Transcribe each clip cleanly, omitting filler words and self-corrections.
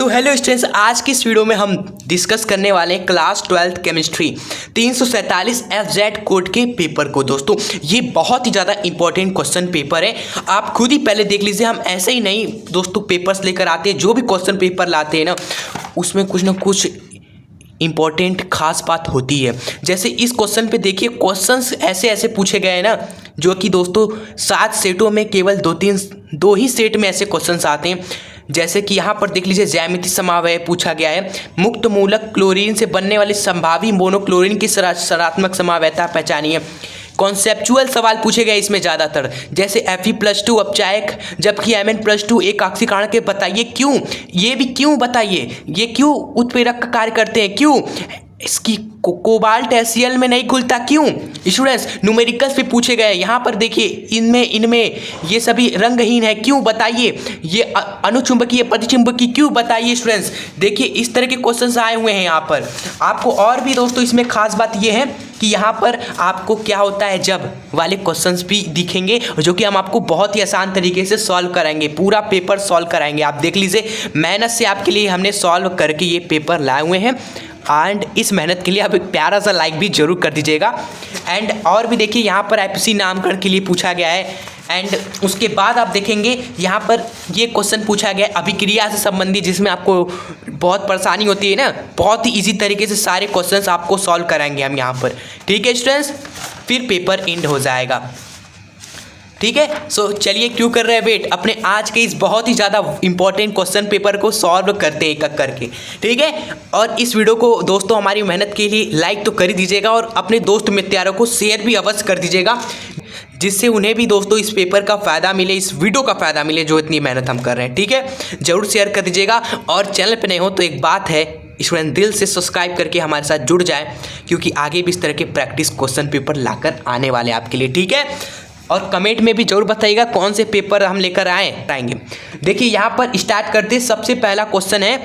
So hello students, आज की इस वीडियो में हम डिस्कस करने वाले हैं class 12th chemistry 347 FZ code के पेपर को। दोस्तों ये बहुत ही ज़्यादा इंपॉर्टेंट क्वेश्चन पेपर है, आप खुद ही पहले देख लीजिए। हम ऐसे ही नहीं दोस्तों पेपर्स लेकर आते हैं, जो भी क्वेश्चन पेपर लाते हैं ना उसमें कुछ ना कुछ इम्पॉर्टेंट खास बात होती है। जैसे इस क्वेश्चन पे देखिए, क्वेश्चंस ऐसे ऐसे पूछे गए हैं ना जो कि दोस्तों 7 सेटों में केवल दो ही सेट में ऐसे क्वेश्चंस आते हैं। जैसे कि यहाँ पर देख लीजिए, ज्यामितीय समवाय पूछा गया है, मुक्त मूलक क्लोरीन से बनने वाले संभावी मोनोक्लोरीन की सकारात्मक समवायता पहचानिए। कॉन्सेप्चुअल सवाल पूछे गए इसमें ज़्यादातर, जैसे Fe+2 अपचायक जबकि Mn+2 एक ऑक्सीकरण के, बताइए क्यों, ये भी क्यों बताइए, ये क्यों उत्प्रेरक का कार्य करते हैं, क्यों इसकी कोबाल्ट HCl में नहीं घुलता, क्यों। स्टूडेंट्स न्यूमेरिकल्स पे पूछे गए, यहाँ पर देखिए इनमें ये सभी रंगहीन है, क्यों बताइए, ये अनुचुंबकीय प्रतिचुंबकीय क्यों बताइए। स्टूडेंट्स देखिए इस तरह के क्वेश्चंस आए हुए हैं यहाँ पर आपको। और भी दोस्तों इसमें खास बात ये है कि यहाँ पर आपको क्या होता है जब वाले क्वेश्चंस भी दिखेंगे जो कि हम आपको बहुत ही आसान तरीके से सॉल्व कराएंगे, पूरा पेपर सॉल्व कराएंगे। आप देख लीजिए, मेहनत से आपके लिए हमने सॉल्व करके ये पेपर लाए हुए हैं। एंड इस मेहनत के लिए आप एक प्यारा सा लाइक भी जरूर कर दीजिएगा। एंड और भी देखिए यहाँ पर IPC नामकरण के लिए पूछा गया है। एंड उसके बाद आप देखेंगे यहाँ पर ये क्वेश्चन पूछा गया है अभिक्रिया से संबंधित, जिसमें आपको बहुत परेशानी होती है ना, बहुत ही इजी तरीके से सारे क्वेश्चंस आपको सॉल्व कराएंगे हम यहाँ पर। ठीक है स्टूडेंट्स, फिर पेपर एंड हो जाएगा। ठीक है, सो चलिए क्यों कर रहे हैं वेट, अपने आज के इस बहुत ही ज़्यादा इंपॉर्टेंट क्वेश्चन पेपर को सॉल्व करते हैं एक एक करके। ठीक है, और इस वीडियो को दोस्तों हमारी मेहनत के लिए लाइक तो कर ही दीजिएगा और अपने दोस्त मित्रों को शेयर भी अवश्य कर दीजिएगा, जिससे उन्हें भी दोस्तों इस पेपर का फ़ायदा मिले, इस वीडियो का फ़ायदा मिले जो इतनी मेहनत हम कर रहे हैं। ठीक है, ज़रूर शेयर कर दीजिएगा। और चैनल पर नए हो तो एक बात है, स्टूडेंट दिल से सब्सक्राइब करके हमारे साथ जुड़ जाए, क्योंकि आगे भी इस तरह के प्रैक्टिस क्वेश्चन पेपर लाकर आने वाले आपके लिए। ठीक है, और कमेंट में भी जरूर बताइएगा कौन से पेपर हम लेकर आएंगे। देखिए यहाँ पर स्टार्ट करते, सबसे पहला क्वेश्चन है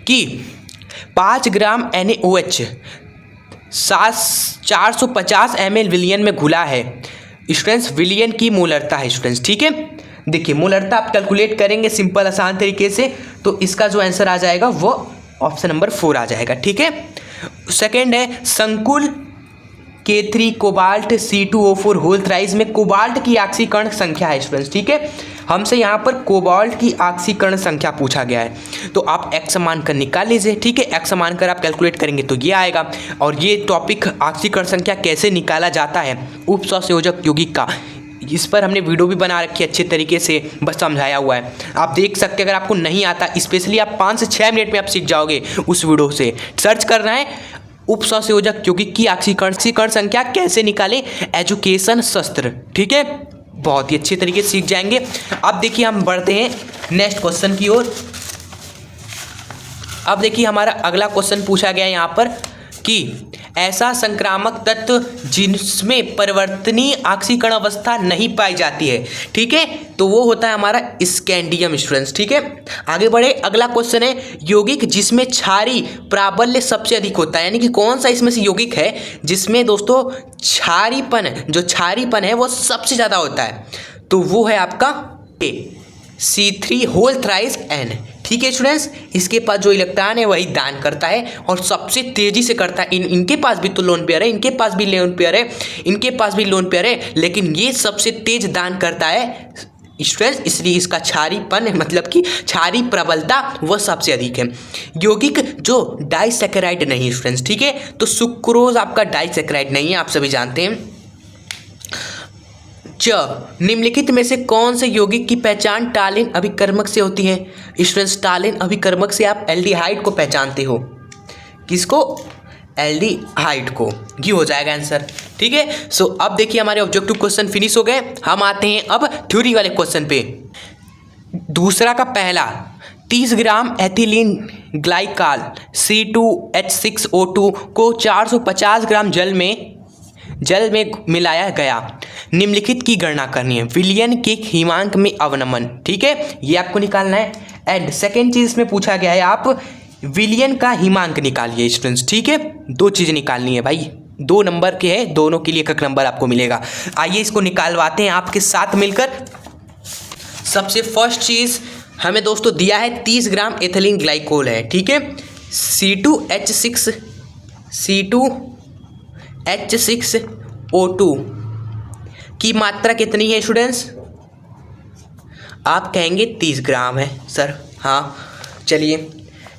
कि 5 ग्राम NaOH 450 ml विलियन में घुला है। स्टूडेंट्स विलियन की मोलरता है स्टूडेंट्स। ठीक है, देखिए मोलरता आप कैलकुलेट करेंगे सिंपल आसान तरीके से, तो इसका जो आंसर आ जाएगा वो ऑप्शन नंबर 4 आ जाएगा। ठीक है, सेकेंड है संकुल K3 cobalt C2O4 whole thrice में कोबाल्ट की ऑक्सीकरण संख्या है स्टूडेंट्स। ठीक है, हमसे यहाँ पर कोबाल्ट की ऑक्सीकरण संख्या पूछा गया है, तो आप x मान कर निकाल लीजिए। ठीक है, x मान कर आप कैलकुलेट करेंगे तो ये आएगा। और ये टॉपिक ऑक्सीकरण संख्या कैसे निकाला जाता है उप सहसंयोजक यौगिक का, इस पर हमने वीडियो भी बना रखी है अच्छे तरीके से, बस समझाया हुआ है, आप देख सकते हैं। अगर आपको नहीं आता स्पेशली आप 5 से 6 मिनट में आप सीख जाओगे उस वीडियो से। सर्च करना है उप सहसंयोजक यौगिक की ऑक्सीकरण संख्या कैसे निकालें, एजुकेशन शस्त्र। ठीक है, बहुत ही अच्छे तरीके से सीख जाएंगे। अब देखिए हम बढ़ते हैं नेक्स्ट क्वेश्चन की ओर। अब देखिए हमारा अगला क्वेश्चन पूछा गया है यहाँ पर कि ऐसा संक्रामक तत्व जिसमें परिवर्तनीय ऑक्सीकरण अवस्था नहीं पाई जाती है। ठीक है, तो वो होता है हमारा स्कैंडियम स्टूडेंट्स। ठीक है, आगे बढ़े, अगला क्वेश्चन है यौगिक जिसमें क्षारीय प्राबल्य सबसे अधिक होता है, यानी कि कौन सा इसमें से यौगिक है जिसमें दोस्तों क्षारीयपन है वो सबसे ज़्यादा होता है, तो वो है आपका C3 होल थ्राइस N। ठीक है स्टूडेंट्स, इसके पास जो इलेक्ट्रॉन है वही दान करता है और सबसे तेजी से करता है। इनके पास भी तो लोन पेयर है, इनके पास भी लोन पेयर है, इनके पास भी लोन पेयर है, लेकिन ये सबसे तेज दान करता है स्टूडेंट्स, इसलिए इसका क्षारीयपन मतलब कि क्षारीय प्रबलता वह सबसे अधिक है। यौगिक जो डाइसैकेराइड नहीं है स्टूडेंट्स। ठीक है, तो सुक्रोज आपका डाइसैकेराइड नहीं है, आप सभी जानते हैं। निम्नलिखित में से कौन से यौगिक की पहचान टालिन अभिकर्मक से होती है। स्टूडेंट्स टालिन अभिकर्मक से आप एल्डिहाइड को पहचानते हो, किसको, एल्डिहाइड को, ये हो जाएगा आंसर। ठीक है, सो अब देखिए हमारे ऑब्जेक्टिव क्वेश्चन फिनिश हो गए, हम आते हैं अब थ्योरी वाले क्वेश्चन पे। दूसरा का पहला 30 ग्राम एथिलीन ग्लाइकॉल C2H6O2 को 450 ग्राम जल में मिलाया गया, निम्नलिखित की गणना करनी है। विलियन के हिमांक में अवनमन। ठीक है, ये आपको निकालना है। एंड सेकेंड चीज में पूछा गया है आप विलियन का हिमांक निकालिए स्टूडेंट्स। ठीक है, 2 चीज़ निकालनी है भाई, 2 नंबर के हैं, दोनों के लिए एक नंबर आपको मिलेगा। आइए इसको निकालवाते हैं आपके साथ मिलकर। सबसे फर्स्ट चीज़ हमें दोस्तों दिया है 30 ग्राम एथिलीन ग्लाइकोल है, ठीक है। C2H6O2 की मात्रा कितनी है स्टूडेंट्स? आप कहेंगे 30 ग्राम है सर। हाँ चलिए,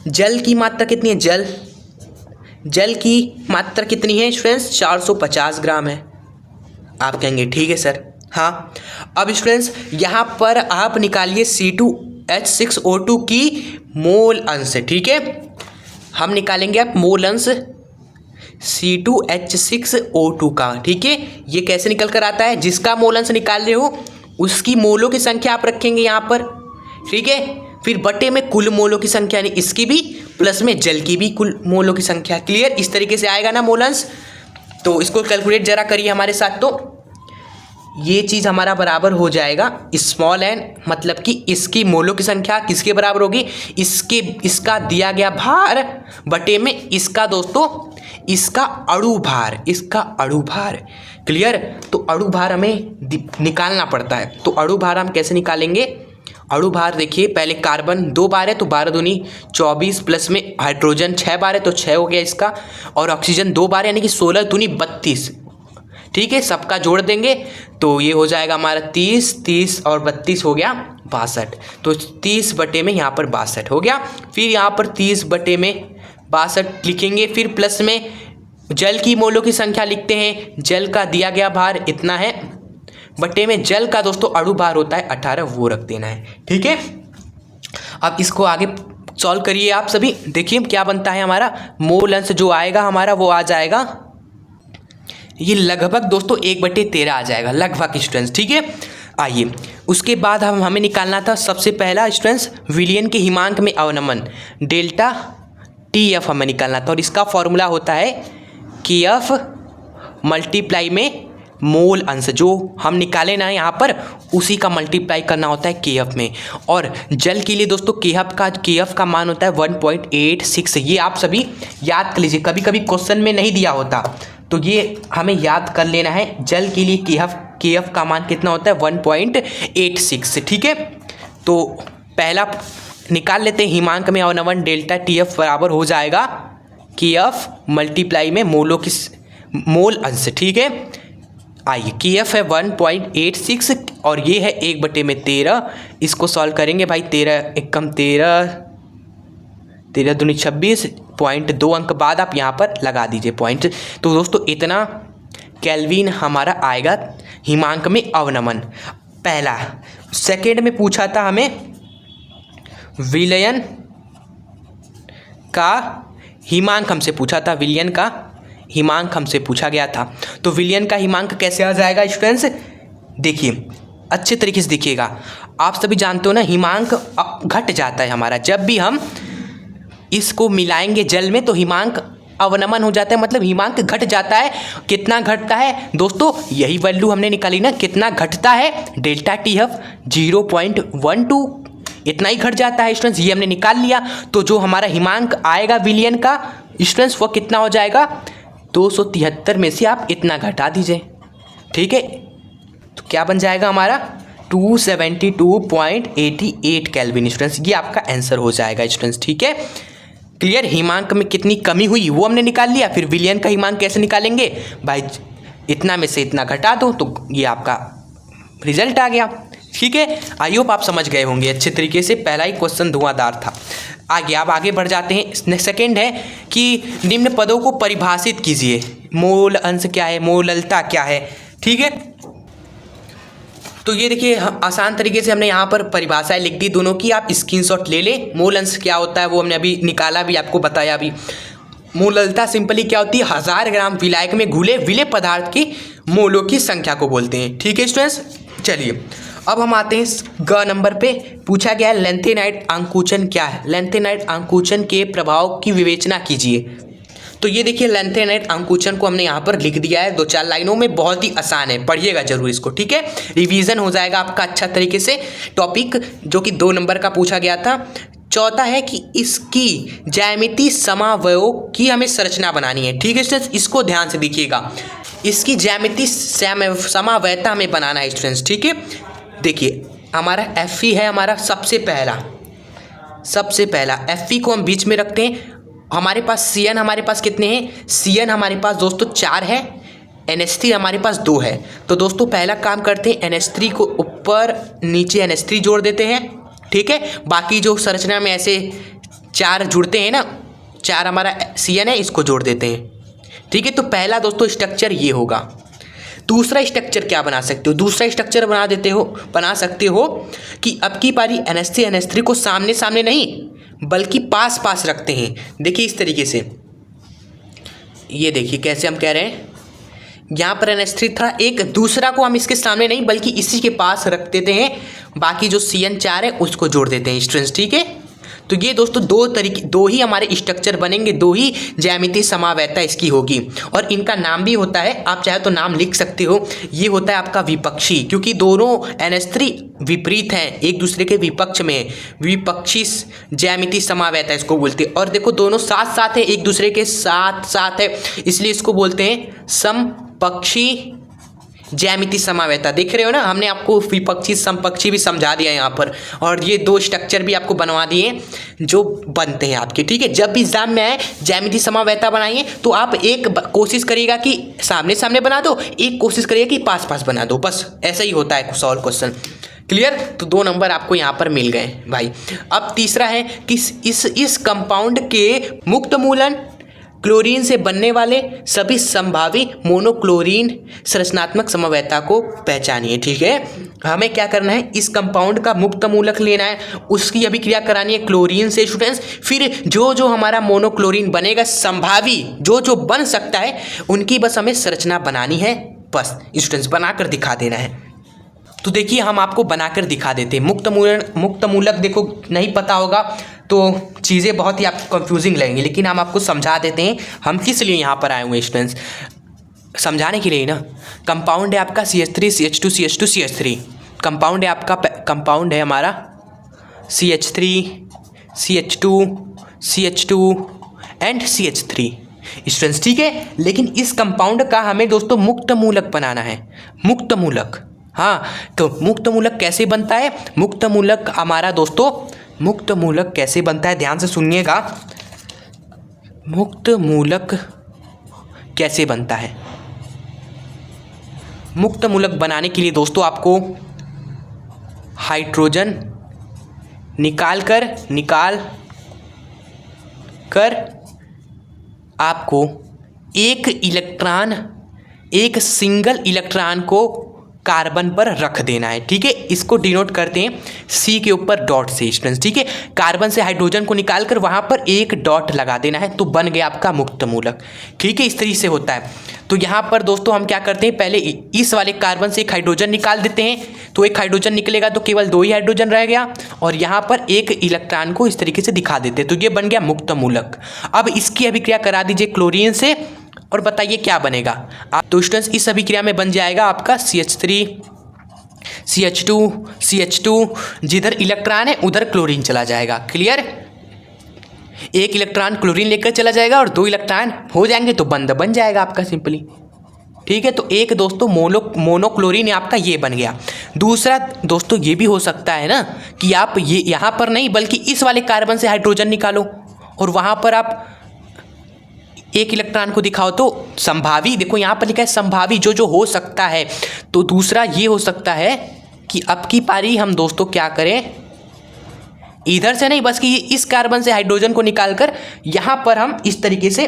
जल की मात्रा कितनी है? जल की मात्रा कितनी है स्टूडेंट्स? 450 ग्राम है। आप कहेंगे ठीक है सर। हाँ, अब स्टूडेंट्स यहाँ पर आप निकालिए C2H6O2 की मोल अंश, ठीक है। हम निकालेंगे आप मोल अंश C2H6O2 का, ठीक है। ये कैसे निकल कर आता है? जिसका मोल अंश निकाल रहे हो उसकी मोलों की संख्या आप रखेंगे यहाँ पर, ठीक है। फिर बटे में कुल मोलों की संख्या, यानी इसकी भी प्लस में जल की भी कुल मोलों की संख्या। क्लियर? इस तरीके से आएगा ना मोल अंश। तो इसको कैलकुलेट जरा करिए हमारे साथ। तो ये चीज़ हमारा बराबर हो जाएगा स्मॉल एन, मतलब कि इसकी मोलों की संख्या किसके बराबर होगी? इसका दिया गया भार बटे में इसका दोस्तों इसका अणु भार। क्लियर? तो अणु भार हमें निकालना पड़ता है। तो अणु भार हम कैसे निकालेंगे? अणु भार देखिए, पहले कार्बन 2 बार है तो 12 दूनी 24, प्लस में हाइड्रोजन 6 बार है तो 6 हो गया इसका, और ऑक्सीजन 2 बार यानी कि 16 दूनी 32, ठीक है। सबका जोड़ देंगे तो ये हो जाएगा हमारा 30 और 32 हो गया 62। तो 30 बटे में यहाँ पर 62 हो गया। फिर यहाँ पर 30 बटे में 62 लिखेंगे, फिर प्लस में जल की मोलों की संख्या लिखते हैं। जल का दिया गया भार इतना है, बटे में जल का दोस्तों अणु भार होता है 18, वो रख देना है, ठीक है। अब इसको आगे सॉल्व करिए आप सभी। देखिए क्या बनता है हमारा मोल अंश जो आएगा हमारा, वो आ जाएगा ये लगभग दोस्तों 1/13 आ जाएगा लगभग स्टूडेंट्स, ठीक है। आइए उसके बाद हमें निकालना था सबसे पहला स्टूडेंट्स विलयन के हिमांक में अवनमन डेल्टा TF हमें निकालना था, और इसका फॉर्मूला होता है KF मल्टीप्लाई में मोल अंश, जो हम निकाले ना यहाँ पर उसी का मल्टीप्लाई करना होता है KF में। और जल के लिए दोस्तों KF का मान होता है 1.86। ये आप सभी याद कर लीजिए, कभी कभी क्वेश्चन में नहीं दिया होता तो ये हमें याद कर लेना है। जल के लिए KF का मान कितना होता है? 1.86, ठीक है। तो पहला निकाल लेते हैं, हिमांक में अवनमन डेल्टा TF बराबर हो जाएगा KF मल्टीप्लाई में मोल अंश, ठीक है। आइए KF है 1.86 और ये है 1/13। इसको सॉल्व करेंगे भाई, 13 एकम 13 दूनी 26, 0.2 अंक बाद आप यहाँ पर लगा दीजिए पॉइंट। तो दोस्तों इतना केल्विन हमारा आएगा हिमांक में अवनमन पहला। सेकेंड में पूछा था हमें विलयन का हिमांक, हमसे पूछा था विलयन का हिमांक हमसे पूछा गया था। तो विलयन का हिमांक कैसे आ जाएगा स्टूडेंट्स? देखिए अच्छे तरीके से देखिएगा, आप सभी जानते हो ना हिमांक घट जाता है हमारा, जब भी हम इसको मिलाएंगे जल में तो हिमांक अवनमन हो जाता है, मतलब हिमांक घट जाता है। कितना घटता है दोस्तों? यही वैल्यू हमने निकाली ना, कितना घटता है? डेल्टा TF 0.12, इतना ही घट जाता है स्टूडेंट्स, ये हमने निकाल लिया। तो जो हमारा हिमांक आएगा विलयन का स्टूडेंट्स वो कितना हो जाएगा? 273 में से आप इतना घटा दीजिए, ठीक है। तो क्या बन जाएगा हमारा? 272.88 केल्विन स्टूडेंट्स, ये आपका आंसर हो जाएगा स्टूडेंट्स, ठीक है। क्लियर? हिमांक में कितनी कमी हुई वो हमने निकाल लिया। फिर विलयन का हिमांक कैसे निकालेंगे भाई? इतना में से इतना घटा दो तो ये आपका रिजल्ट आ गया, ठीक है। आई होप आप समझ गए होंगे अच्छे तरीके से। पहला ही क्वेश्चन धुआंधार था। आगे आप आगे बढ़ जाते हैं। सेकंड है कि निम्न पदों को परिभाषित कीजिए। मोल अंश क्या है, मोललता क्या है, ठीक है। तो ये देखिए आसान तरीके से हमने यहाँ पर परिभाषाएं लिख दी दोनों की, आप स्क्रीनशॉट ले लें। मोल अंश क्या होता है वो हमने अभी निकाला भी, आपको बताया भी। मोललता सिंपली क्या होती है? 1000 ग्राम विलायक में घुले विलेय पदार्थ की मोलों की संख्या को बोलते हैं, ठीक है स्टूडेंट्स। चलिए अब हम आते हैं ग नंबर पे। पूछा गया है लेंथेनाइट अंकुचन क्या है? लेंथेनाइट अंकुचन के प्रभाव की विवेचना कीजिए। तो ये देखिए लेंथेनाइट अंकुचन को हमने यहाँ पर लिख दिया है 2-4 लाइनों में, बहुत ही आसान है, पढ़िएगा जरूर इसको, ठीक है। रिवीजन हो जाएगा आपका अच्छा तरीके से टॉपिक जो कि 2 नंबर का पूछा गया था। चौथा है कि इसकी ज्यामिति समावयव की हमें संरचना बनानी है, ठीक है स्टूडेंट्स। इसको ध्यान से देखिएगा, इसकी ज्यामिति समावयता हमें बनाना है स्टूडेंट्स, ठीक है। देखिए हमारा Fe है हमारा सबसे पहला, सबसे पहला Fe को हम बीच में रखते हैं। हमारे पास Cn हमारे पास कितने हैं, Cn हमारे पास दोस्तों 4 है, NH3 हमारे पास 2 है। तो दोस्तों पहला काम करते हैं, NH3 को ऊपर नीचे NH3 जोड़ देते हैं, ठीक है। बाकी जो संरचना में ऐसे 4 जुड़ते हैं ना, 4 हमारा Cn है, इसको जोड़ देते हैं, ठीक है। तो पहला दोस्तों स्ट्रक्चर ये होगा। दूसरा स्ट्रक्चर क्या बना सकते हो, दूसरा स्ट्रक्चर बना सकते हो कि अब की बारी NH3 NH3 को सामने सामने नहीं बल्कि पास पास रखते हैं। देखिए इस तरीके से, ये देखिए कैसे हम कह रहे हैं, यहाँ पर NH3 था, एक दूसरा को हम इसके सामने नहीं बल्कि इसी के पास रख देते हैं। बाकी जो CN4 है उसको जोड़ देते हैं स्टूडेंट्स, ठीक है। तो ये दोस्तों दो ही हमारे स्ट्रक्चर बनेंगे, 2 ही ज्यामितीय समावैधता इसकी होगी। और इनका नाम भी होता है, आप चाहे तो नाम लिख सकते हो, ये होता है आपका विपक्षी, क्योंकि दोनों NH3 विपरीत हैं, एक दूसरे के विपक्ष में, विपक्षी ज्यामितीय समावैधता इसको बोलते हैं। और देखो दोनों साथ साथ है, एक दूसरे के साथ साथ है, इसलिए इसको बोलते हैं समपक्षी ज्यामितीय समावैधता। देख रहे हो ना, हमने आपको विपक्षी समपक्षी भी समझा दिया यहाँ पर, और ये 2 स्ट्रक्चर भी आपको बनवा दिए जो बनते हैं आपके, ठीक है। जब भी एग्जाम में आए ज्यामितीय समावैधता बनाइए तो आप एक कोशिश करिएगा कि सामने सामने बना दो, एक कोशिश करिएगा कि पास पास बना दो, बस ऐसा ही होता है सॉल्व क्वेश्चन। क्लियर। तो 2 नंबर आपको यहाँ पर मिल गए भाई। अब तीसरा है कि इस कंपाउंड के मुक्त मूलन क्लोरीन से बनने वाले सभी संभावी मोनोक्लोरीन संरचनात्मक समवैधता को पहचानिए, ठीक है। हमें क्या करना है, इस कंपाउंड का मुक्त मूलक लेना है, उसकी अभिक्रिया करानी है क्लोरीन से स्टूडेंट्स। फिर जो हमारा मोनोक्लोरीन बनेगा, संभावी जो बन सकता है, उनकी बस हमें संरचना बनानी है, बस स्टूडेंट्स बनाकर दिखा देना है। तो देखिए हम आपको बनाकर दिखा देते हैं। मुक्त मूलक देखो नहीं पता होगा तो चीज़ें बहुत ही आपको कंफ्यूजिंग लगेंगी, लेकिन हम आपको समझा देते हैं हम किस लिए यहाँ पर आए हुए स्टूडेंट्स, समझाने के लिए ना। कंपाउंड है आपका CH3 CH2 CH2 CH3, compound है आपका, कंपाउंड है हमारा CH3 CH2 CH2 and CH3 students, ठीक है। लेकिन इस कंपाउंड का हमें दोस्तों मुक्त मूलक बनाना है, मुक्त मूलक। हाँ, तो मुक्त मूलक कैसे बनता है, मुक्त मूलक हमारा दोस्तों, मुक्त मूलक कैसे बनता है, ध्यान से सुनिएगा। मुक्त मूलक कैसे बनता है, मुक्त मूलक बनाने के लिए दोस्तों आपको हाइड्रोजन निकाल कर आपको एक सिंगल इलेक्ट्रॉन को कार्बन पर रख देना है, ठीक है। इसको डिनोट करते हैं C के ऊपर डॉट से स्टूडेंट्स, ठीक है। कार्बन से हाइड्रोजन को निकालकर वहां पर एक डॉट लगा देना है, तो बन गया आपका मुक्त मूलक, ठीक है। इस तरीके से होता है। तो यहाँ पर दोस्तों हम क्या करते हैं, पहले इस वाले कार्बन से एक हाइड्रोजन निकाल देते हैं, तो एक हाइड्रोजन निकलेगा तो केवल 2 ही हाइड्रोजन रह गया, और यहाँ पर एक इलेक्ट्रॉन को इस तरीके से दिखा देते हैं, तो ये बन गया मुक्त मूलक। अब इसकी अभिक्रिया करा दीजिए क्लोरीन से, और बताइए क्या बनेगा। आप तो स्टूडेंट्स इस अभिक्रिया में बन जाएगा आपका CH3 CH2 जिधर इलेक्ट्रॉन है उधर क्लोरीन चला जाएगा। क्लियर। एक इलेक्ट्रॉन क्लोरीन लेकर चला जाएगा और 2 इलेक्ट्रॉन हो जाएंगे तो बंद बन जाएगा आपका सिंपली, ठीक है। तो एक दोस्तों मोनोक्लोरीन आपका ये बन गया। दूसरा दोस्तों ये भी हो सकता है ना कि आप ये यहाँ पर नहीं बल्कि इस वाले कार्बन से हाइड्रोजन निकालो और वहाँ पर आप एक इलेक्ट्रॉन को दिखाओ, तो संभावी, देखो यहाँ पर लिखा है संभावी जो हो सकता है। तो दूसरा ये हो सकता है कि अब की पारी हम दोस्तों क्या करें, इधर से नहीं बस कि इस कार्बन से हाइड्रोजन को निकालकर यहाँ पर हम इस तरीके से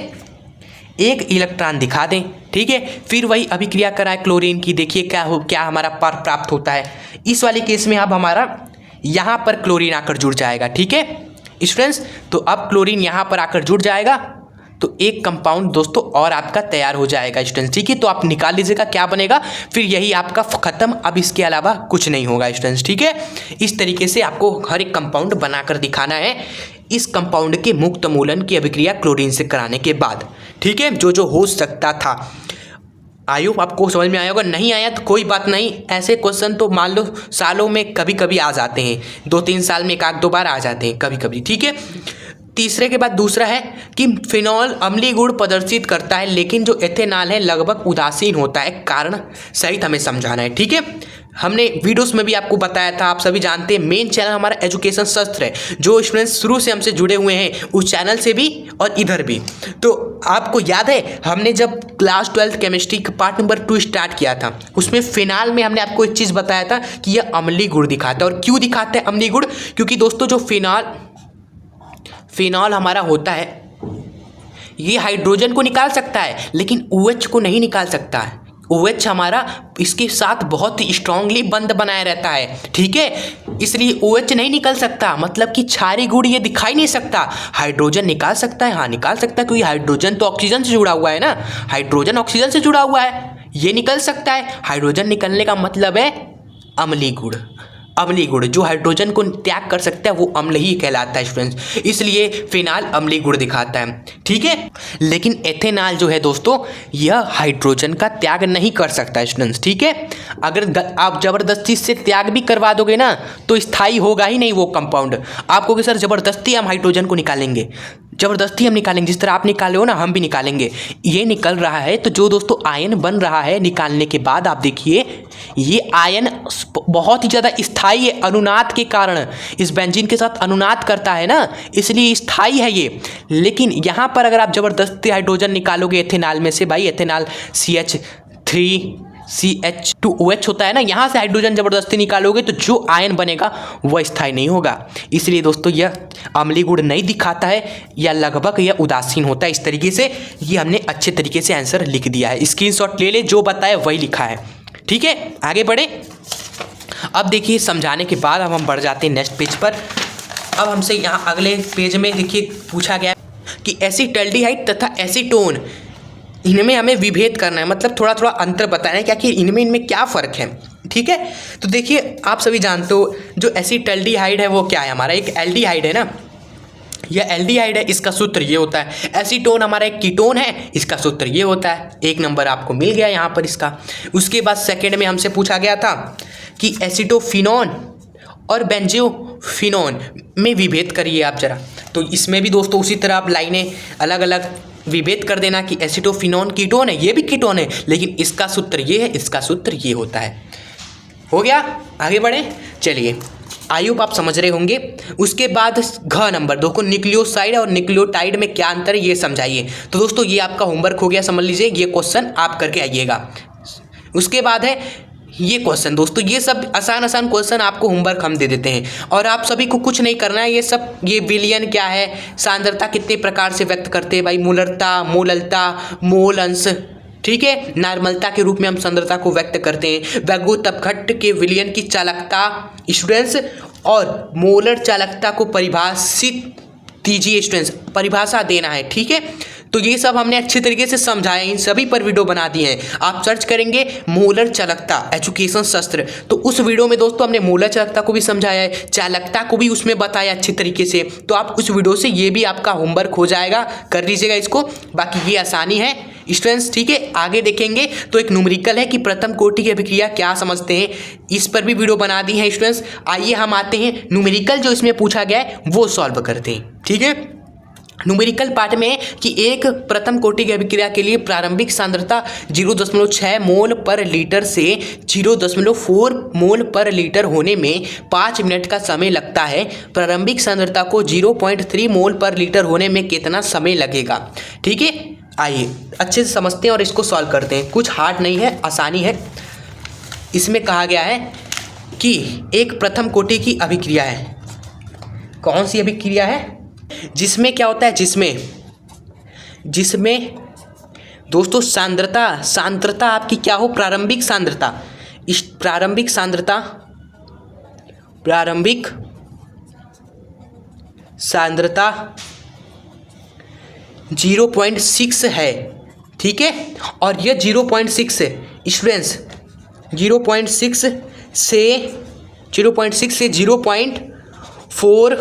एक इलेक्ट्रॉन दिखा दें, ठीक है। फिर वही अभिक्रिया कराए क्लोरीन की, देखिए क्या हमारा प्राप्त होता है। इस वाले केस में अब हमारा यहाँ पर क्लोरीन आकर जुड़ जाएगा, ठीक है स्टूडेंट्स। तो अब क्लोरीन यहाँ पर आकर जुड़ जाएगा, तो एक कंपाउंड दोस्तों और आपका तैयार हो जाएगा स्टूडेंट्स, ठीक है। तो आप निकाल लीजिएगा क्या बनेगा, फिर यही आपका खत्म, अब इसके अलावा कुछ नहीं होगा स्टूडेंट्स, ठीक है। इस तरीके से आपको हर एक कंपाउंड बनाकर दिखाना है इस कंपाउंड के मुक्त मूलन की अभिक्रिया क्लोरीन से कराने के बाद, ठीक है। जो हो सकता था, आई होप आपको समझ में आया होगा। नहीं आया तो कोई बात नहीं, ऐसे क्वेश्चन तो मान लो सालों में कभी कभी आ जाते हैं, 2-3 साल में 1-2 बार आ जाते हैं कभी कभी, ठीक है। तीसरे के बाद दूसरा है कि फिनॉल अम्लीय गुण प्रदर्शित करता है, लेकिन जो एथेनॉल है लगभग उदासीन होता है, कारण सहित हमें समझाना है, ठीक है। हमने वीडियोस में भी आपको बताया था, आप सभी जानते हैं मेन चैनल हमारा एजुकेशन शास्त्र है, जो स्टूडेंट्स शुरू से हमसे जुड़े हुए हैं उस चैनल से भी और इधर भी। तो आपको याद है हमने जब क्लास 12 केमिस्ट्री का पार्ट नंबर 2 स्टार्ट किया था, उसमें फिनाल में हमने आपको एक चीज़ बताया था कि यह अम्लीय गुण दिखाता है। और क्यों दिखाता है अम्लीय गुण? क्योंकि दोस्तों जो फिनॉल हमारा होता है ये हाइड्रोजन को निकाल सकता है लेकिन OH को नहीं निकाल सकता है। OH हमारा इसके साथ बहुत ही स्ट्रांगली बंध बनाया रहता है, ठीक है, इसलिए OH नहीं निकल सकता। मतलब कि क्षारीय गुण ये दिखाई नहीं सकता। हाइड्रोजन निकाल सकता है, हाँ निकाल सकता है, क्योंकि हाइड्रोजन तो ऑक्सीजन से जुड़ा हुआ है ना, हाइड्रोजन ऑक्सीजन से जुड़ा हुआ है, ये निकल सकता है। हाइड्रोजन निकलने का मतलब है अम्लीय गुण। अम्लीय गुण जो हाइड्रोजन को त्याग कर सकता है वो अम्ल ही कहलाता है स्टूडेंट्स, इसलिए फिनाल अम्लीय गुण दिखाता है, ठीक है। लेकिन एथेनॉल जो है दोस्तों यह हाइड्रोजन का त्याग नहीं कर सकता है स्टूडेंट्स, ठीक है। अगर आप ज़बरदस्ती से त्याग भी करवा दोगे ना तो स्थायी होगा ही नहीं वो कंपाउंड। आपको कि सर ज़बरदस्ती हम हाइड्रोजन को निकालेंगे, ज़बरदस्ती हम निकालेंगे, जिस तरह आप निकाले हो ना हम भी निकालेंगे। ये निकल रहा है तो जो दोस्तों आयन बन रहा है निकालने के बाद आप देखिए ये आयन बहुत ही ज़्यादा स्थायी है, अनुनाद के कारण इस बेंजीन के साथ अनुनाद करता है ना, इसलिए स्थायी है ये। लेकिन यहाँ पर अगर आप ज़बरदस्ती हाइड्रोजन निकालोगे एथेनॉल में से, भाई एथेनॉल CH3CH2OH होता है ना, यहाँ से हाइड्रोजन ज़बरदस्ती निकालोगे तो जो आयन बनेगा वह स्थायी नहीं होगा। इसलिए दोस्तों यह अम्लीय गुण नहीं दिखाता है या लगभग यह उदासीन होता है। इस तरीके से ये हमने अच्छे तरीके से आंसर लिख दिया है, स्क्रीनशॉट ले ले, जो बताया वही लिखा है, ठीक है। आगे बढ़े। अब देखिए समझाने के बाद अब हम बढ़ जाते हैं नेक्स्ट पेज पर। अब हमसे यहाँ अगले पेज में देखिए पूछा गया कि एसीटल्डिहाइड तथा एसीटोन इनमें हमें विभेद करना है, मतलब थोड़ा थोड़ा अंतर बताना है क्या कि इनमें क्या फ़र्क है, ठीक है। तो देखिए आप सभी जानते हो जो एसीटल्डिहाइड है वो क्या है, हमारा एक एल्डिहाइड है ना, यह एल्डिहाइड है, इसका सूत्र ये होता है। एसीटोन हमारा एक कीटोन है, इसका सूत्र ये होता है। 1 नंबर आपको मिल गया यहाँ पर इसका। उसके बाद सेकेंड में हमसे पूछा गया था कि एसिटोफिनोन और बेंजोफिनोन में विभेद करिए आप जरा। तो इसमें भी दोस्तों उसी तरह आप लाइनें अलग अलग विभेद कर देना कि एसिटोफिनोन कीटोन है, ये भी कीटोन है, लेकिन इसका सूत्र ये है, इसका सूत्र ये होता है। हो गया, आगे बढ़े। चलिए आई होप आप समझ रहे होंगे। उसके बाद घ नंबर 2 को न्यूक्लियोसाइड और न्यूक्लियोटाइड में क्या अंतर है ये समझाइए। तो दोस्तों ये आपका होमवर्क हो गया, समझ लीजिए, ये क्वेश्चन आप करके आइएगा। उसके बाद है ये क्वेश्चन। दोस्तों ये सब आसान क्वेश्चन आपको होमवर्क हम दे देते हैं और आप सभी को कुछ नहीं करना है। ये विलयन क्या है, सांद्रता कितने प्रकार से व्यक्त करते हैं भाई, मोलरता, मोललता, मोल अंश, ठीक है। नॉर्मलता के रूप में हम सांद्रता को व्यक्त करते हैं। वैगुत अपघट्ट के विलयन की चालकता स्टूडेंट्स और मोलर चालकता को परिभाषित दीजिए स्टूडेंट्स, परिभाषा देना है, ठीक है। तो ये सब हमने अच्छे तरीके से समझाया, इन सभी पर वीडियो बना दिए हैं। आप सर्च करेंगे मोलर चालकता एजुकेशन शास्त्र, तो उस वीडियो में दोस्तों हमने मोलर चालकता को भी समझाया है, चालकता को भी उसमें बताया अच्छे तरीके से। तो आप उस वीडियो से ये भी आपका होमवर्क हो जाएगा, कर लीजिएगा इसको। बाकी ये आसानी है स्टूडेंट्स, ठीक है। आगे देखेंगे तो एक न्यूमेरिकल है कि प्रथम कोटि की अभिक्रिया क्या समझते हैं, इस पर भी वीडियो बना दी है स्टूडेंट्स। आइए हम आते हैं न्यूमेरिकल जो इसमें पूछा गया है वो सॉल्व करते हैं, ठीक है। न्यूमेरिकल पार्ट में कि एक प्रथम कोटि की अभिक्रिया के लिए प्रारंभिक सांद्रता 0.6 मोल पर लीटर से 0.4 मोल पर लीटर होने में 5 मिनट का समय लगता है। प्रारंभिक सांद्रता को 0.3 मोल पर लीटर होने में कितना समय लगेगा, ठीक है। आइए अच्छे से समझते हैं और इसको सॉल्व करते हैं। कुछ हार्ड नहीं है, आसानी है। इसमें कहा गया है कि एक प्रथम कोटि की अभिक्रिया है। कौन सी अभिक्रिया है? जिसमें क्या होता है, जिसमें दोस्तों सांद्रता आपकी क्या हो, प्रारंभिक सांद्रता। इस प्रारंभिक सांद्रता 0.6 है, ठीक है। और यह 0.6 है स्टूडेंट्स, 0.6 से 0.4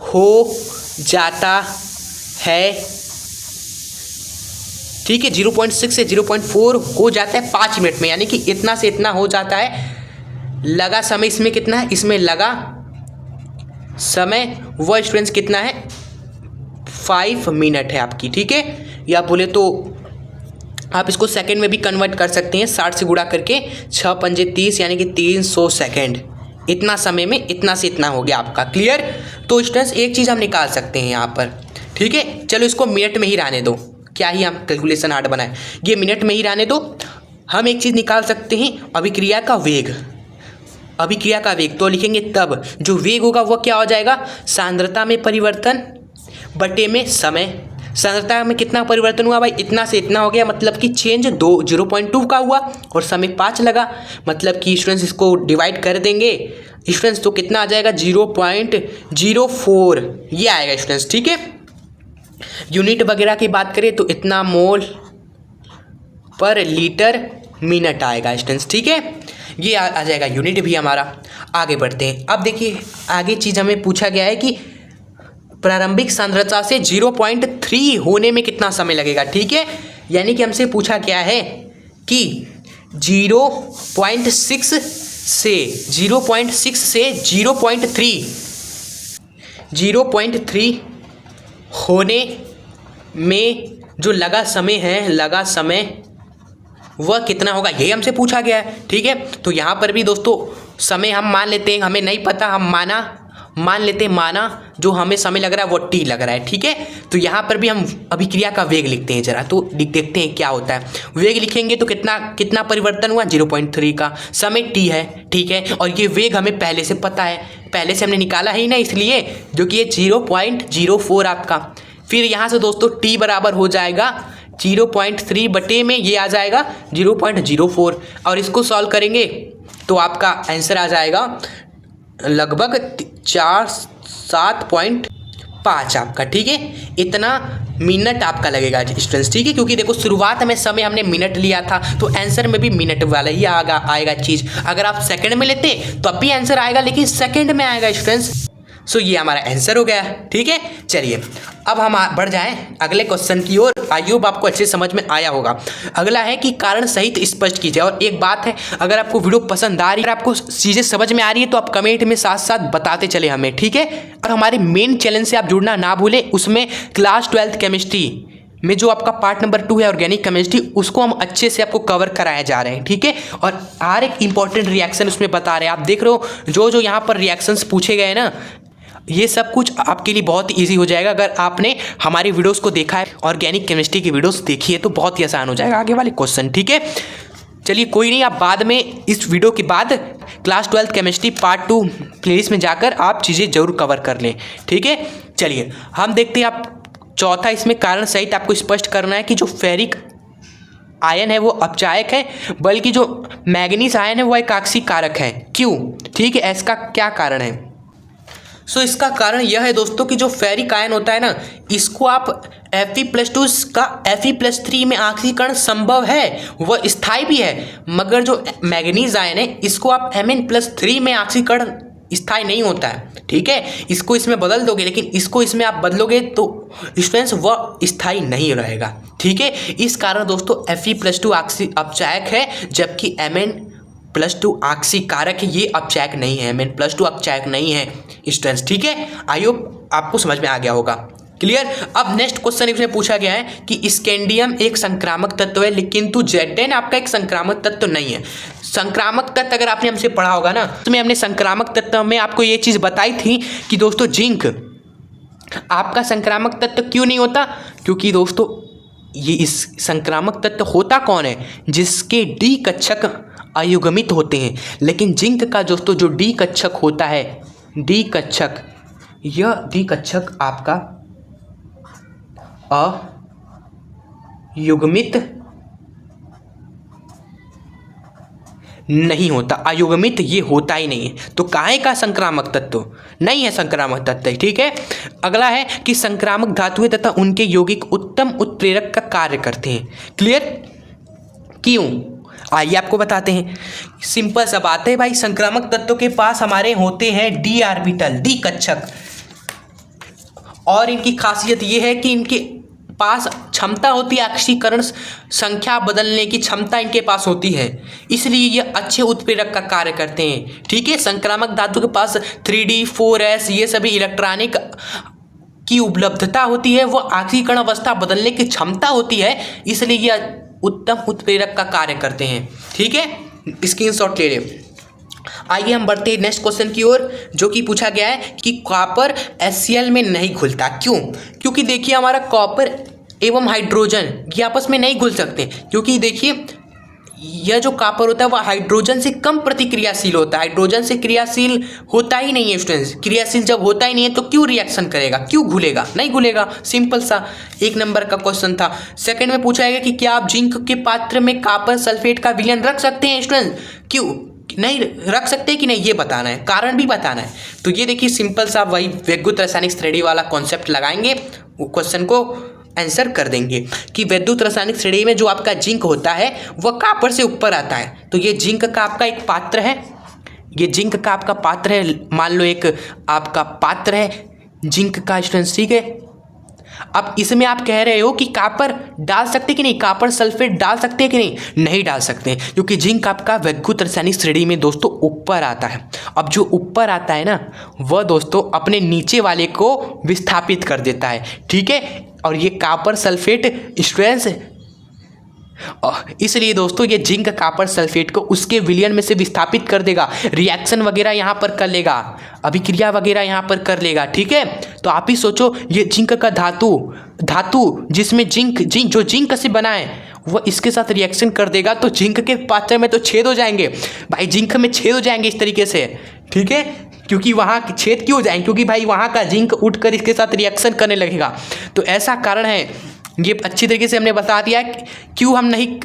हो जाता है, ठीक है। 0.6 से 0.4 हो जाता है 5 मिनट में, यानी कि इतना से इतना हो जाता है। लगा समय इसमें कितना है, इसमें लगा समय वह स्टूडेंट्स कितना है, 5 मिनट है आपकी, ठीक है। या बोले तो आप इसको सेकंड में भी कन्वर्ट कर सकते हैं, 60 से गुणा करके 6 पंजे 30 यानी कि 300 सेकंड। इतना समय में इतना से इतना हो गया आपका। क्लियर? तो स्टूडेंट्स एक चीज़ हम निकाल सकते हैं यहाँ पर, ठीक है। चलो इसको मिनट में ही रहने दो, क्या ही हम कैलकुलेशन हार्ड बनाए, ये मिनट में ही रहने दो। हम एक चीज़ निकाल सकते हैं, अभिक्रिया का वेग। अभिक्रिया का वेग तो लिखेंगे तब जो वेग होगा वो क्या हो जाएगा, सांद्रता में परिवर्तन बटे में समय। सांद्रता में कितना परिवर्तन हुआ भाई, इतना से इतना हो गया, मतलब कि चेंज 0.2 का हुआ और समय 5 लगा, मतलब कि स्टूडेंट्स इसको डिवाइड कर देंगे स्टूडेंट्स तो कितना आ जाएगा 0.04 ये आएगा स्टूडेंट्स, ठीक है। यूनिट वगैरह की बात करें तो इतना मोल पर लीटर मिनट आएगा स्टूडेंट्स, ठीक है। ये आ जाएगा यूनिट भी हमारा। आगे बढ़ते हैं। अब देखिए आगे चीज़ हमें पूछा गया है कि प्रारंभिक सांद्रता से 0.3 होने में कितना समय लगेगा, ठीक है। यानी कि हमसे पूछा गया है कि 0.6 से 0.3 होने में जो लगा समय वह कितना होगा, यही हमसे पूछा गया है, ठीक है। तो यहाँ पर भी दोस्तों समय हम मान लेते हैं, हमें नहीं पता, हम मान लेते हैं माना जो हमें समय लग रहा है वो t लग रहा है, ठीक है। तो यहाँ पर भी हम अभिक्रिया का वेग लिखते हैं जरा, तो देखते हैं क्या होता है। वेग लिखेंगे तो कितना परिवर्तन हुआ 0.3 का, समय t है, ठीक है। और ये वेग हमें पहले से पता है, पहले से हमने निकाला ही ना, इसलिए जो कि ये 0.04 आपका। फिर यहाँ से दोस्तों t बराबर हो जाएगा 0.3 बटे में ये आ जाएगा 0.04 और इसको सॉल्व करेंगे तो आपका आंसर आ जाएगा लगभग 7.5 आपका, ठीक है। इतना मिनट आपका लगेगा स्टूडेंट्स, ठीक है। क्योंकि देखो शुरुआत में समय हमने मिनट लिया था तो आंसर में भी मिनट वाला ही आएगा चीज़। अगर आप सेकंड में लेते तो अब भी आंसर आएगा, लेकिन सेकंड में आएगा स्टूडेंट्स। सो ये हमारा आंसर हो गया, ठीक है। चलिए अब हम बढ़ जाएं अगले क्वेश्चन की ओर। आई होप आपको अच्छे समझ में आया होगा। अगला है कि कारण सहित स्पष्ट कीजिए। और एक बात है, अगर आपको वीडियो पसंद आ रही है, आपको चीज़ें समझ में आ रही है तो आप कमेंट में साथ साथ बताते चले हमें, ठीक है। और हमारे मेन चैनल से आप जुड़ना ना भूलें, उसमें क्लास 12th केमिस्ट्री में जो आपका पार्ट नंबर 2 है ऑर्गेनिक केमिस्ट्री, उसको हम अच्छे से आपको कवर कराए जा रहे हैं, ठीक है। और हर एक इंपॉर्टेंट रिएक्शन उसमें बता रहे हैं। आप देख रहे हो जो यहाँ पर रिएक्शंस पूछे गए ना, ये सब कुछ आपके लिए बहुत ईजी हो जाएगा अगर आपने हमारी वीडियोस को देखा है, ऑर्गेनिक केमिस्ट्री की वीडियोस देखी है तो बहुत ही आसान हो जाएगा आगे वाले क्वेश्चन, ठीक है। चलिए कोई नहीं, आप बाद में इस वीडियो के बाद class 12th chemistry part 2 playlist में जाकर आप चीज़ें जरूर कवर कर लें, ठीक है। चलिए हम देखते हैं। आप चौथा इसमें कारण सहित आपको स्पष्ट करना है कि जो फेरिक आयन है वो अपचायक है, बल्कि जो मैग्नीज आयन है वो एकाक्षी कारक है। क्यों, ठीक है, इसका क्या कारण है। सो इसका कारण यह है दोस्तों कि जो फेरिक आयन होता है ना, इसको आप Fe+2 का Fe+3 में आक्सीकरण संभव है, वह स्थायी भी है। मगर जो मैग्नीज आयन है इसको आप Mn+3 में आक्सीकरण स्थायी नहीं होता है, ठीक है। इसको इसमें बदल दोगे, लेकिन इसको इसमें आप बदलोगे तो स्टूडेंट्स वह स्थायी नहीं रहेगा, ठीक है। इस कारण दोस्तों Fe+2 अपचायक है, जबकि Mn+2 आक्सीकारक है, ये अपचायक नहीं है, Mn+2 अपचायक नहीं है स्टूडेंट्स, ठीक है। आई होप आपको समझ में आ गया होगा। क्लियर। अब नेक्स्ट क्वेश्चन इसमें पूछा गया है कि स्कैंडियम एक संक्रामक तत्व है, लेकिन Zn आपका एक संक्रामक तत्व नहीं है। संक्रामक तत्व अगर आपने हमसे पढ़ा होगा ना, तो हमने संक्रामक तत्व में आपको ये चीज़ बताई थी कि दोस्तों जिंक आपका संक्रामक तत्व क्यों नहीं होता, क्योंकि दोस्तों ये इस संक्रामक तत्व होता कौन है, जिसके डी कक्षक अयुग्मित होते हैं। लेकिन जिंक का दोस्तों जो डी कक्षक होता है, डी कक्षक, यह डी कक्षक आपका अयुग्मित नहीं होता, अयुग्मित ये होता ही नहीं है। तो काहे का संक्रामक तत्व नहीं है, संक्रामक तत्व, ठीक है। अगला है कि संक्रामक धातुएं तथा उनके यौगिक उत्तम उत्प्रेरक का कार्य करते हैं। क्लियर। क्यों, आइए आपको बताते हैं। सिंपल सा बात है भाई, संक्रामक तत्व के पास हमारे होते हैं डी ऑर्बिटल, डी कक्षक, और इनकी खासियत ये है कि इनके पास क्षमता होती है, आक्सीकरण संख्या बदलने की क्षमता इनके पास होती है, इसलिए ये अच्छे उत्प्रेरक का कार्य करते हैं, ठीक है। संक्रामक धातु के पास 3D 4S ये सभी इलेक्ट्रॉनिक की उपलब्धता होती है, वो आक्सीकरण अवस्था बदलने की क्षमता होती है, इसलिए यह उत्तम उत्प्रेरक का कार्य करते हैं। ठीक है, स्क्रीनशॉट ले ले। आइए हम बढ़ते हैं नेक्स्ट क्वेश्चन की ओर, जो कि पूछा गया है कि कॉपर HCl में नहीं घुलता क्यों? क्योंकि देखिए हमारा कॉपर एवं हाइड्रोजन ये आपस में नहीं घुल सकते, क्योंकि देखिए यह जो कॉपर होता है वह हाइड्रोजन से कम प्रतिक्रियाशील होता है। हाइड्रोजन से क्रियाशील होता ही नहीं है स्टूडेंट्स। क्रियाशील जब होता ही नहीं है तो क्यों रिएक्शन करेगा, क्यों घुलेगा? नहीं घुलेगा, सिंपल सा 1 नंबर का क्वेश्चन था। सेकंड में पूछा गया कि क्या आप जिंक के पात्र में कॉपर सल्फेट का विलयन रख सकते हैं स्टूडेंट्स? क्यों नहीं रख सकते कि नहीं ये बताना है, कारण भी बताना है। तो ये देखिए सिंपल सा वही विद्युत रासायनिक श्रेणी वाला कॉन्सेप्ट लगाएंगे, क्वेश्चन को आंसर कर देंगे कि विद्युत रासायनिक श्रेणी में जो आपका जिंक होता है वह कॉपर से ऊपर आता है। तो ये जिंक का आपका एक पात्र है, ये जिंक का आपका पात्र है, मान लो एक आपका पात्र है जिंक का स्टूडेंट्स। ठीक है, अब इसमें आप कह रहे हो कि कॉपर डाल सकते कि नहीं, कॉपर सल्फेट डाल सकते हैं कि नहीं? नहीं डाल सकते, क्योंकि जिंक आपका विद्युत रासायनिक श्रेणी में दोस्तों ऊपर आता है। अब जो ऊपर आता है ना वह दोस्तों अपने नीचे वाले को विस्थापित कर देता है। ठीक है, और ये कॉपर सल्फेट स्ट्रेंस, इसलिए दोस्तों ये जिंक कॉपर सल्फेट को उसके विलयन में से विस्थापित कर देगा, रिएक्शन वगैरह यहाँ पर कर लेगा, अभिक्रिया वगैरह यहाँ पर कर लेगा। ठीक है, तो आप ही सोचो ये जिंक का धातु जिसमें जिंक जो जिंक से बना है वह इसके साथ रिएक्शन कर देगा, तो जिंक के पात्र में तो छेद हो जाएंगे भाई, जिंक में छेद हो जाएंगे इस तरीके से। ठीक है, क्योंकि वहाँ छेद क्यों हो जाएंगे, क्योंकि भाई वहाँ का जिंक उठकर इसके साथ रिएक्शन करने लगेगा। तो ऐसा कारण है, ये अच्छी तरीके से हमने बता दिया क्यों हम नहीं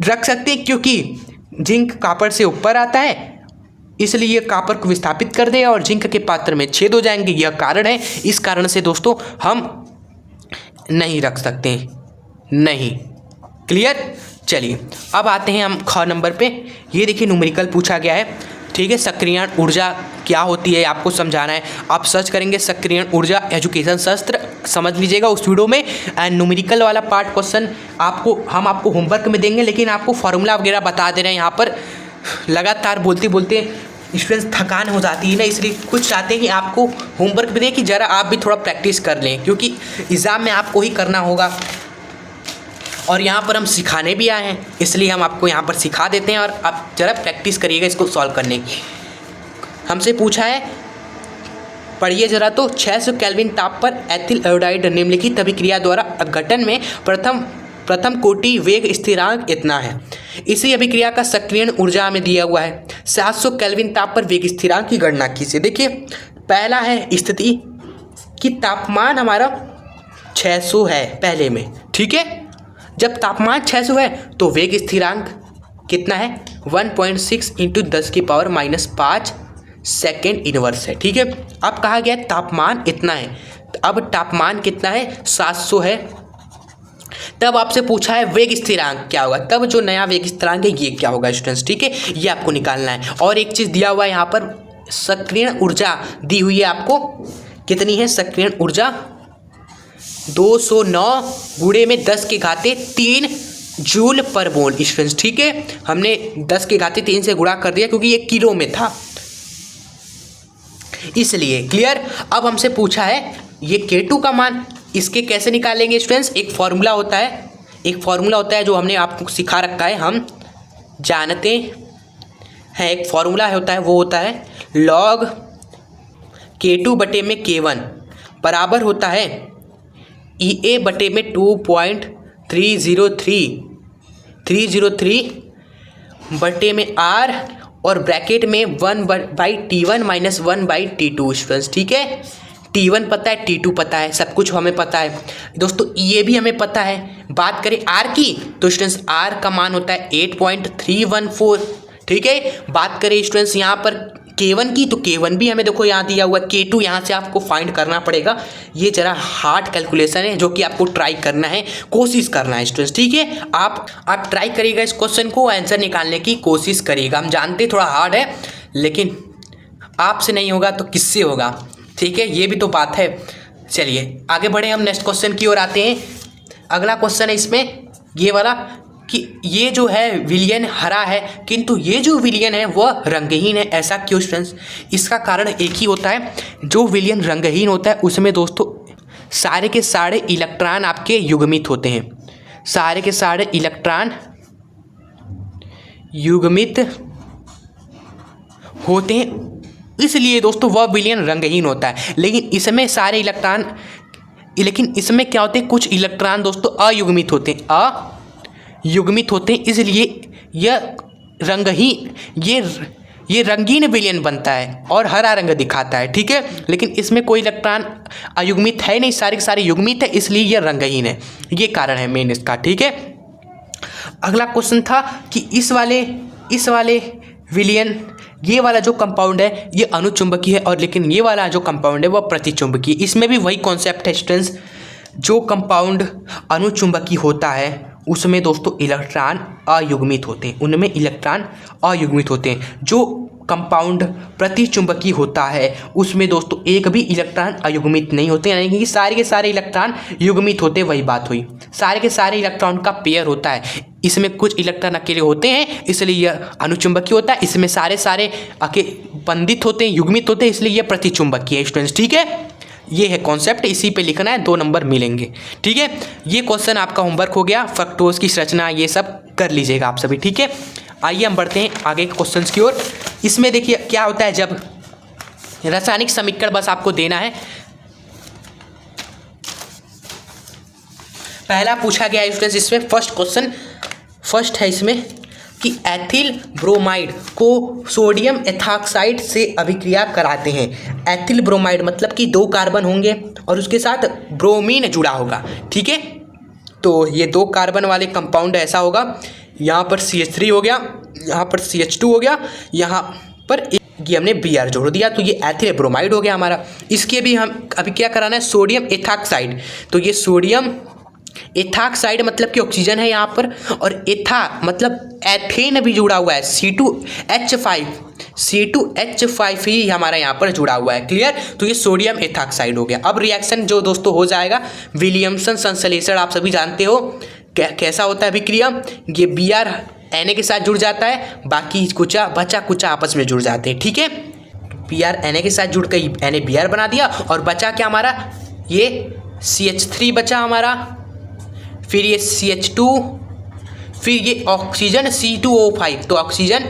रख सकते, क्योंकि जिंक कॉपर से ऊपर आता है इसलिए ये कॉपर को विस्थापित कर देगा और जिंक के पात्र में छेद हो जाएंगे, यह कारण है। इस कारण से दोस्तों हम नहीं रख सकते, नहीं। क्लियर? चलिए अब आते हैं हम ख नंबर पे। ये देखिए न्यूमेरिकल पूछा गया है। ठीक है, सक्रियण ऊर्जा क्या होती है आपको समझाना है। आप सर्च करेंगे सक्रियण ऊर्जा एजुकेशन शास्त्र, समझ लीजिएगा उस वीडियो में। एंड न्यूमेरिकल वाला पार्ट क्वेश्चन हम आपको होमवर्क में देंगे, लेकिन आपको फार्मूला वगैरह बता दे रहे हैं। यहाँ पर लगातार बोलते बोलते स्टूडेंट्स थकान हो जाती है ना, इसलिए कुछ चाहते हैं कि आपको होमवर्क भी दें कि ज़रा आप भी थोड़ा प्रैक्टिस कर लें, क्योंकि एग्ज़ाम में आपको ही करना होगा और यहाँ पर हम सिखाने भी आए हैं, इसलिए हम आपको यहाँ पर सिखा देते हैं और आप ज़रा प्रैक्टिस करिएगा इसको सॉल्व करने की। हमसे पूछा है, पढ़िए ज़रा तो, 600 केल्विन ताप पर एथिल आयोडाइड निम्नलिखित अभिक्रिया द्वारा अपघटन में प्रथम कोटि वेग स्थिरांक इतना है। इसी अभिक्रिया का सक्रियण ऊर्जा में दिया हुआ है। 700 केल्विन ताप पर वेग स्थिरांक की गणना कीजिए। देखिए पहला है स्थिति कि तापमान हमारा 600 है पहले में। ठीक है, जब तापमान 600 है तो वेग स्थिरांक कितना है? 1.6 × 10⁻⁻5 सेकेंड इनवर्स है। ठीक है, अब कहा गया तापमान इतना है, अब तापमान कितना है? 700 है। तब आपसे पूछा है वेग स्थिरांक क्या होगा, तब जो नया वेग स्थिरांक है ये क्या होगा स्टूडेंट्स। ठीक है, ये आपको निकालना है। और एक चीज़ दिया हुआ है यहाँ पर, सक्रियण ऊर्जा दी हुई है आपको, कितनी है सक्रियण ऊर्जा? 209 गुणे में 10⁻³ जूल पर मोल स्टूडेंट्स। ठीक है, हमने 10⁻³ से गुणा कर दिया क्योंकि ये किलो में था इसलिए। क्लियर? अब हमसे पूछा है ये K2 का मान, इसके कैसे निकालेंगे स्टूडेंट्स? एक फॉर्मूला होता है जो हमने आपको सिखा रखा है, हम जानते हैं। एक फॉर्मूला होता है, वो होता है log K2 बटे में K1 बराबर होता है EA बटे में 2.303 बटे में R और ब्रैकेट में 1/T1 - 1/T2 स्टूडेंट्स। ठीक है, T1 पता है, T2 पता है, सब कुछ हमें पता है दोस्तों, ये भी हमें पता है। बात करें R की तो स्टूडेंट्स R का मान होता है 8.314। ठीक है, बात करें स्टूडेंट्स यहाँ पर K1 की तो K1 भी हमें देखो यहाँ दिया हुआ, K2 यहाँ से आपको फाइंड करना पड़ेगा। ये जरा हार्ड कैलकुलेशन है जो कि आपको ट्राई करना है, कोशिश करना है स्टूडेंट्स। ठीक है, आप ट्राई करिएगा, इस क्वेश्चन को आंसर निकालने की कोशिश करिएगा। हम जानते थोड़ा हार्ड है, लेकिन आपसे नहीं होगा तो किससे होगा। ठीक है, ये भी तो बात है। चलिए आगे बढ़े, हम नेक्स्ट क्वेश्चन की ओर आते हैं। अगला क्वेश्चन है इसमें ये वाला कि ये जो है विलयन हरा है, किंतु ये जो विलयन है वह रंगहीन है, ऐसा क्यों स्टूडेंट्स? इसका कारण एक ही होता है, जो विलयन रंगहीन होता है उसमें दोस्तों सारे के सारे इलेक्ट्रॉन आपके युग्मित होते हैं। सारे के सारे इलेक्ट्रॉन युग्मित होते हैं, इसलिए दोस्तों वह विलयन रंगहीन होता है। लेकिन इसमें सारे इलेक्ट्रॉन, लेकिन इसमें क्या होते हैं, कुछ इलेक्ट्रॉन दोस्तों अयुग्मित होते हैं, अयुग्मित होते हैं, इसलिए यह रंगहीन, ये रंगीन विलयन बनता है और हरा रंग दिखाता है, ठीक है। लेकिन इसमें कोई इलेक्ट्रॉन अयुग्मित है नहीं, सारे के सारे युग्मित है, इसलिए यह रंगहीन है। ये कारण है मेन इसका, ठीक है। अगला क्वेश्चन था कि इस वाले विलयन, ये वाला जो कंपाउंड है ये अनुचुंबकीय है, और लेकिन ये वाला जो कंपाउंड है वह प्रतिचुंबकीय। इसमें भी वही कॉन्सेप्ट है स्टूडेंट्स, जो कंपाउंड अनुचुंबकीय होता है उसमें दोस्तों इलेक्ट्रॉन अयुग्मित होते हैं, उनमें इलेक्ट्रॉन अयुग्मित होते हैं। जो कंपाउंड प्रतिचुंबकीय होता है उसमें दोस्तों एक भी इलेक्ट्रॉन अयुग्मित नहीं होते, यानी कि सारे के सारे इलेक्ट्रॉन युग्मित होते, वही बात हुई। सारे के सारे इलेक्ट्रॉन का पेयर होता है, इसमें कुछ इलेक्ट्रॉन अकेले होते हैं, इसलिए यह अनुचुंबकीय होता है। इसमें सारे बंधित होते हैं, युग्मित होते हैं, इसलिए यह प्रतिचुंबकीय है स्टूडेंट्स, ठीक है। ये है कॉन्सेप्ट, इसी पे लिखना है, 2 नंबर मिलेंगे, ठीक है। ये क्वेश्चन आपका होमवर्क हो गया, फ्रक्टोज की संरचना ये सब कर लीजिएगा आप सभी, ठीक है। आइए हम बढ़ते हैं आगे के क्वेश्चंस की ओर। इसमें देखिए क्या होता है, जब रासायनिक समीकरण बस आपको देना है। पहला पूछा गया है स्टूडेंट्स, इसमें फर्स्ट क्वेश्चन फर्स्ट है इसमें कि एथिल ब्रोमाइड को सोडियम एथॉक्साइड से अभिक्रिया कराते हैं। एथिल ब्रोमाइड मतलब कि 2 कार्बन होंगे और उसके साथ ब्रोमीन जुड़ा होगा, ठीक है। तो ये 2 कार्बन वाले कंपाउंड ऐसा होगा, यहाँ पर CH3 हो गया, यहाँ पर CH2 हो गया, यहाँ पर ये हमने Br जोड़ दिया, तो ये एथिल ब्रोमाइड हो गया हमारा। इसके भी हम अभी क्या कराना है, सोडियम एथॉक्साइड। तो ये सोडियम एथॉक्साइड मतलब कि ऑक्सीजन है यहाँ पर, और एथा मतलब एथेन भी जुड़ा हुआ है, C2H5 ही हमारा यहाँ पर जुड़ा हुआ है, क्लियर। तो ये सोडियम एथॉक्साइड हो गया। अब रिएक्शन जो दोस्तों हो जाएगा, विलियमसन संश्लेषण आप सभी जानते हो कैसा होता है अभिक्रिया। ये Br Na के साथ जुड़ जाता है, बाकी बचा कुचा आपस में जुड़ जाते हैं, ठीक है। Br Na के साथ जुड़ कर Na Br बना दिया, और बचा क्या हमारा, ये CH3 बचा हमारा, फिर ये CH2, फिर ये ऑक्सीजन C2O5, तो ऑक्सीजन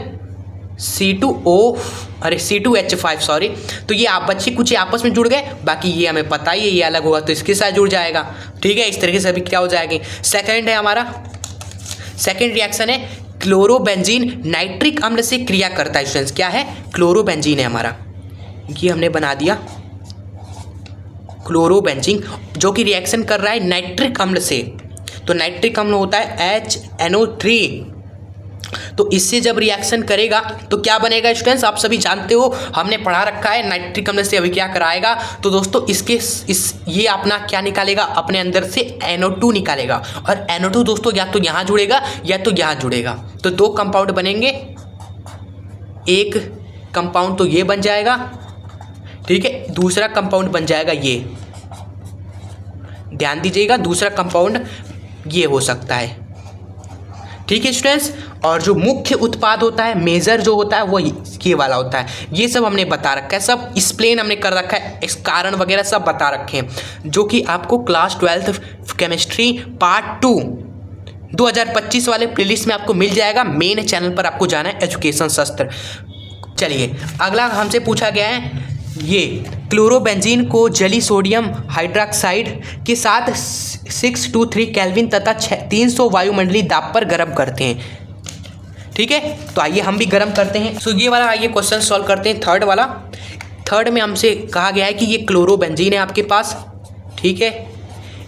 C2H5 सॉरी। तो ये आप बच्चे कुछ आपस में जुड़ गए, बाकी ये हमें पता ही है ये अलग होगा तो इसके साथ जुड़ जाएगा, ठीक है। इस तरीके से अभी क्या हो जाएगी। सेकंड है हमारा, सेकंड रिएक्शन है क्लोरोबेंजीन नाइट्रिक अम्ल से क्रिया करता है स्टूडेंट्स। क्या है, क्लोरोबेंजीन है हमारा, ये हमने बना दिया क्लोरोबेंजीन, जो कि रिएक्शन कर रहा है नाइट्रिक अम्ल से। तो नाइट्रिक अम्ल होता है HNO3, तो इससे जब रिएक्शन करेगा तो क्या बनेगा स्टूडेंट्स, आप सभी जानते हो, हमने पढ़ा रखा है नाइट्रिक अम्ल से अभी क्या कराएगा। तो दोस्तों ये अपना क्या निकालेगा, अपने अंदर से NO2 निकालेगा, और NO2 दोस्तों या तो यहाँ जुड़ेगा या तो यहाँ जुड़ेगा, तो 2 कंपाउंड बनेंगे। एक कंपाउंड तो ये बन जाएगा, ठीक है, दूसरा कंपाउंड बन जाएगा ये, ध्यान दीजिएगा, दूसरा कंपाउंड ये हो सकता है, ठीक है स्टूडेंट्स। और जो मुख्य उत्पाद होता है, मेजर जो होता है वो ये वाला होता है। ये सब हमने बता रखा है, सब एक्सप्लेन हमने कर रखा है, इस कारण वगैरह सब बता रखे हैं, जो कि आपको क्लास 12 केमिस्ट्री पार्ट 2 2025 वाले प्लेलिस्ट में आपको मिल जाएगा। मेन चैनल पर आपको जाना है, एजुकेशन शास्त्र। चलिए अगला हमसे पूछा गया है, ये क्लोरोबेंजीन को जली सोडियम हाइड्रोक्साइड के साथ 623 केल्विन तथा 300 वायुमंडलीय दाब पर गर्म करते हैं, ठीक है। तो आइए हम भी गर्म करते हैं। सो ये वाला आइए क्वेश्चन सॉल्व करते हैं। थर्ड वाला, थर्ड में हमसे कहा गया है कि ये क्लोरोबेंजीन है आपके पास, ठीक है,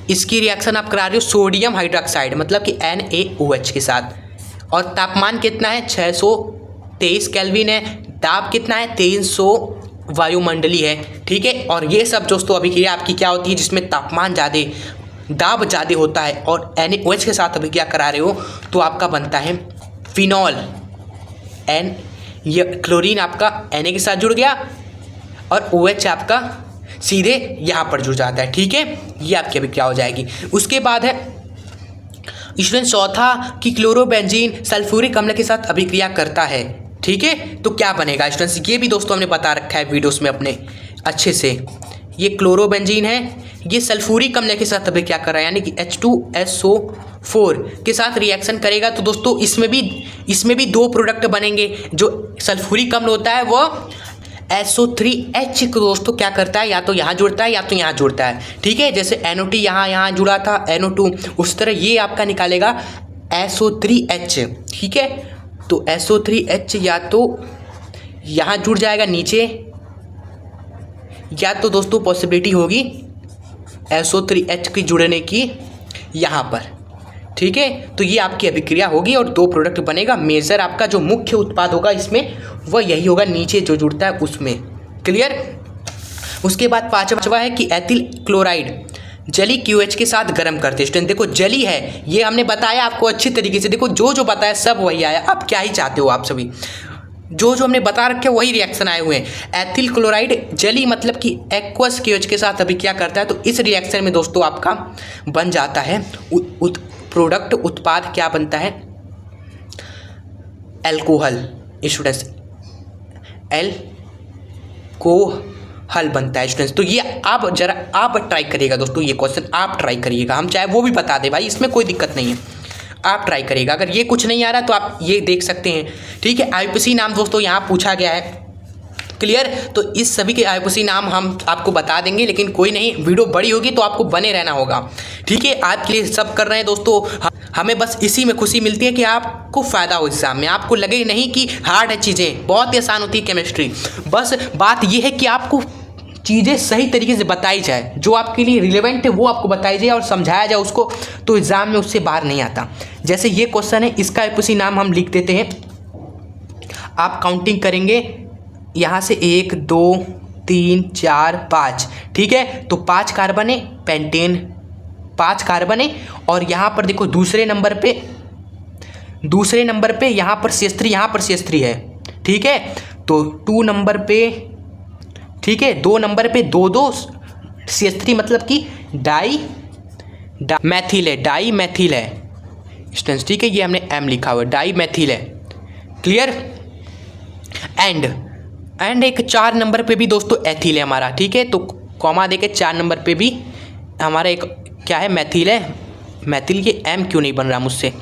इसकी रिएक्शन आप करा रहे हो सोडियम हाइड्रोक्साइड मतलब कि NaOH के साथ, और तापमान कितना है 623 केल्विन है, दाब कितना है 300 वायुमंडलीय है, ठीक है। और ये सब दोस्तों अभिक्रिया आपकी क्या होती है, जिसमें तापमान ज़्यादा, दाब ज़्यादा होता है, और NaOH के साथ अभिक्रिया करा रहे हो तो आपका बनता है फिनॉल। ये क्लोरीन आपका Na के साथ जुड़ गया, और OH आपका सीधे यहाँ पर जुड़ जाता है, ठीक है। ये आपकी अभिक्रिया हो जाएगी। उसके बाद है स्टूडेंट चौथा कि क्लोरोबेंजीन सल्फ्यूरिक अम्ल के साथ अभिक्रिया करता है, ठीक है। तो क्या बनेगा स्टूडेंट्स, ये भी दोस्तों हमने बता रखा है वीडियोस में अपने अच्छे से, ये क्लोरोबेंजीन है, ये सल्फ्यूरिक अम्ल के साथ अभी क्या कर रहा है, यानी कि H2SO4 के साथ रिएक्शन करेगा। तो दोस्तों इसमें भी दो प्रोडक्ट बनेंगे। जो सल्फ्यूरिक अम्ल होता है वो SO3H को दोस्तों क्या करता है, या तो यहाँ जुड़ता है या तो यहाँ जुड़ता है, ठीक है। जैसे NO2 यहाँ जुड़ा था NO2, उस तरह ये आपका निकालेगा SO3H, ठीक है। तो SO3H या तो यहाँ जुड़ जाएगा नीचे, या तो दोस्तों पॉसिबिलिटी होगी SO3H की जुड़ने की यहाँ पर, ठीक है। तो ये आपकी अभिक्रिया होगी और दो प्रोडक्ट बनेगा। मेजर आपका जो मुख्य उत्पाद होगा इसमें वह यही होगा, नीचे जो जुड़ता है उसमें। क्लियर। उसके बाद पांचवा है कि एथिल क्लोराइड जली QH के साथ गर्म करते हैं। स्टूडेंट देखो जली है, ये हमने बताया आपको अच्छी तरीके से, देखो जो बताया सब वही आया। आप क्या ही चाहते हो, आप सभी जो हमने बता रखे वही रिएक्शन आए हुए हैं। एथिल क्लोराइड जली मतलब कि एक्वस QH के साथ अभी क्या करता है, तो इस रिएक्शन में दोस्तों आपका बन जाता है प्रोडक्ट, उत्पाद क्या बनता है, एल्कोहल। स्टूडेंट्स एल्कोहल बनता है स्टूडेंट्स। तो ये आप जरा आप ट्राई करिएगा दोस्तों, ये क्वेश्चन आप ट्राई करिएगा, हम चाहे वो भी बता दे भाई, इसमें कोई दिक्कत नहीं है, आप ट्राई करिएगा। अगर ये कुछ नहीं आ रहा तो आप ये देख सकते हैं, ठीक है। IUPAC नाम दोस्तों यहाँ पूछा गया है। क्लियर। तो इस सभी के IUPAC नाम हम आपको बता देंगे, लेकिन कोई नहीं, वीडियो बड़ी होगी तो आपको बने रहना होगा, ठीक है। आज के लिए सब कर रहे हैं दोस्तों, हमें बस इसी में खुशी मिलती है कि आपको फ़ायदा हो एग्जाम में, आपको लगे नहीं कि हार्ड है चीज़ें, बहुत ही आसान होती है केमिस्ट्री। बस बात यह है कि आपको चीज़ें सही तरीके से बताई जाए, जो आपके लिए रिलेवेंट है वो आपको बताई जाए और समझाया जाए उसको, तो एग्ज़ाम में उससे बाहर नहीं आता। जैसे ये क्वेश्चन है, इसका IUPAC नाम हम लिख देते हैं। आप काउंटिंग करेंगे यहाँ से 1 2 3 4 5, ठीक है। तो 5 कार्बन है, पेंटेन 5 कार्बन है। और यहाँ पर देखो दूसरे नंबर पे यहाँ पर CH3 है, ठीक है। तो 2 नंबर पे, ठीक है, 2 नंबर पे 2 CH3 मतलब कि डाई मैथिल है स्टूडेंट्स, ठीक है। ये हमने M लिखा हुआ है, डाई मैथिल है। क्लियर। एंड एक 4 नंबर पे भी दोस्तों एथिल है हमारा, ठीक है। तो कॉमा देके 4 नंबर पे भी हमारा एक क्या है, मैथिल है। मैथिल ये M क्यों नहीं बन रहा मुझसे,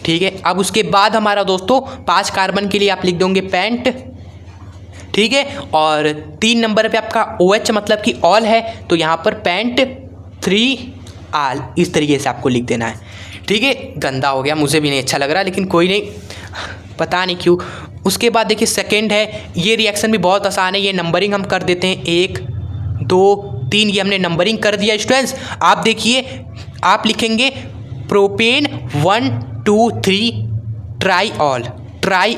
ठीक है। अब उसके बाद हमारा दोस्तों 5 कार्बन के लिए आप लिख दोगे पेंट, ठीक है। और 3 नंबर पे आपका OH मतलब कि ऑल है, तो यहाँ पर पेंट 3 आल, इस तरीके से आपको लिख देना है, ठीक है। गंदा हो गया, मुझे भी नहीं अच्छा लग रहा, लेकिन कोई नहीं, पता नहीं क्यों। उसके बाद देखिए सेकेंड है, ये रिएक्शन भी बहुत आसान है, ये नंबरिंग हम कर देते हैं 1 2 3, ये हमने नंबरिंग कर दिया स्टूडेंट्स। आप देखिए, आप लिखेंगे प्रोपेन 1 2 3 ट्राई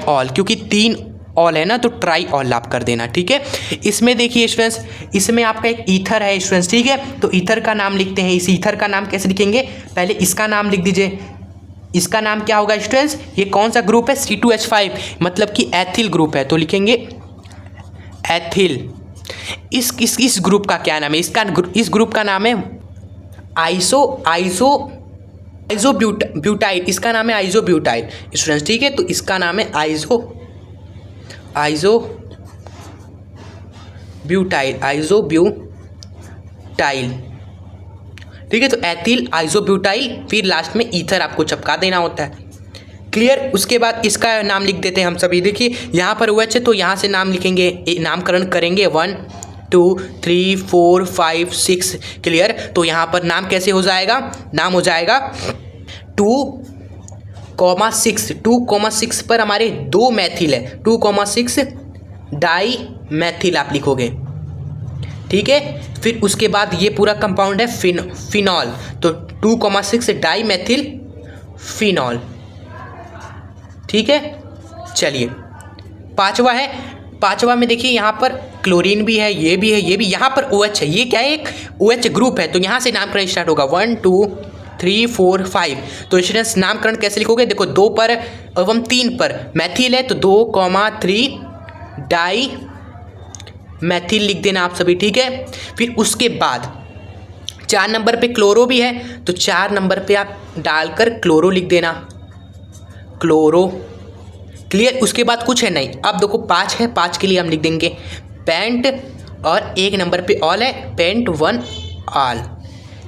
ऑल, क्योंकि 3 ऑल है ना, तो ट्राई ऑल आप कर देना, ठीक है। इसमें देखिए स्टूडेंट्स, इसमें आपका एक ईथर है स्टूडेंट्स, ठीक है। तो ईथर का नाम लिखते हैं। इस ईथर का नाम कैसे लिखेंगे, पहले इसका नाम लिख दीजिए। इसका नाम क्या होगा स्टूडेंट्स, ये कौन सा ग्रुप है, C2H5 मतलब कि एथिल ग्रुप है, तो लिखेंगे एथिल। इस ग्रुप का क्या नाम है, इस ग्रुप का नाम है आइसोब्यूटाइल, इसका नाम है आइसोब्यूटाइल स्टूडेंट्स, ठीक है। तो इसका नाम है आइसोब्यूटाइल, ठीक है। तो एथिल आइसोब्यूटाइल, फिर लास्ट में ईथर आपको चिपका देना होता है। क्लियर। उसके बाद इसका नाम लिख देते हैं हम सभी। देखिए यहाँ पर OH है, तो यहाँ से नाम लिखेंगे, नामकरण करेंगे 1 2 3 4 5 6। क्लियर। तो यहाँ पर नाम कैसे हो जाएगा, नाम हो जाएगा 2,6 पर हमारे 2 मैथिल है, 2,6 डाई मैथिल आप लिखोगे, ठीक है। फिर उसके बाद ये पूरा कंपाउंड है फिनॉल, तो 2,6 डाई मैथिल फिनॉल, ठीक है। चलिए पांचवा में देखिए, यहाँ पर क्लोरीन भी है, ये भी है, ये भी, यहाँ पर OH है, ये क्या है, एक OH ग्रुप है, तो यहाँ से नामकरण स्टार्ट होगा 1 2 3 4 5। तो स्टूडेंट्स नामकरण कैसे लिखोगे, देखो 2 पर एवं 3 पर मैथिल है, तो 2,3 डाई मैथिल लिख देना आप सभी, ठीक है। फिर उसके बाद 4 नंबर पे क्लोरो भी है, तो 4 नंबर पे आप डालकर क्लोरो लिख देना, क्लोरो। क्लियर। उसके बाद कुछ है नहीं। अब देखो 5 है, 5 के लिए हम लिख देंगे पेंट और 1 नंबर पे ऑल है, पेंट 1 ऑल।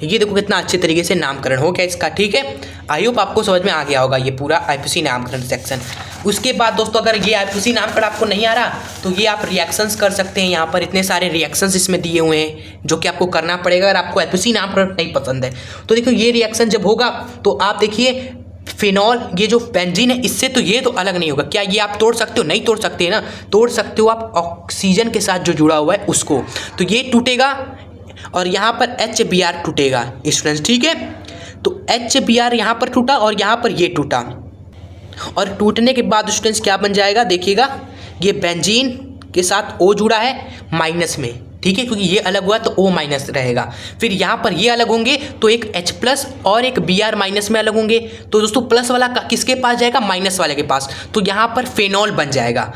ये देखो कितना अच्छे तरीके से नामकरण हो गया इसका, ठीक है। आई होप आपको समझ में आ गया होगा ये पूरा आईपीसी नामकरण सेक्शन। उसके बाद दोस्तों अगर ये आईपीसी नामकरण आपको नहीं आ रहा तो ये आप रिएक्शंस कर सकते हैं। यहाँ पर इतने सारे रिएक्शंस इसमें दिए हुए हैं जो कि आपको करना पड़ेगा अगर आपको आईपीसी नामकरण नहीं पसंद है। तो देखो ये रिएक्शन जब होगा तो आप देखिए फिनॉल, ये जो बेंजीन है इससे तो ये तो अलग नहीं होगा। क्या ये आप तोड़ सकते हो? नहीं तोड़ सकते हैं ना, तोड़ सकते हो आप ऑक्सीजन के साथ जो जुड़ा हुआ है उसको। तो ये टूटेगा और यहाँ पर HBr टूटेगा स्टूडेंट्स, ठीक है। तो HBr यहाँ पर टूटा और यहाँ पर ये टूटा, और टूटने के बाद स्टूडेंट्स क्या बन जाएगा देखिएगा, ये बेंजीन के साथ O जुड़ा है माइनस में, ठीक है, क्योंकि ये अलग हुआ तो O माइनस रहेगा। फिर यहाँ पर ये अलग होंगे तो एक H प्लस और एक Br माइनस में अलग होंगे। तो दोस्तों प्लस वाला किसके पास जाएगा? माइनस वाले के पास। तो यहाँ पर फेनॉल बन जाएगा।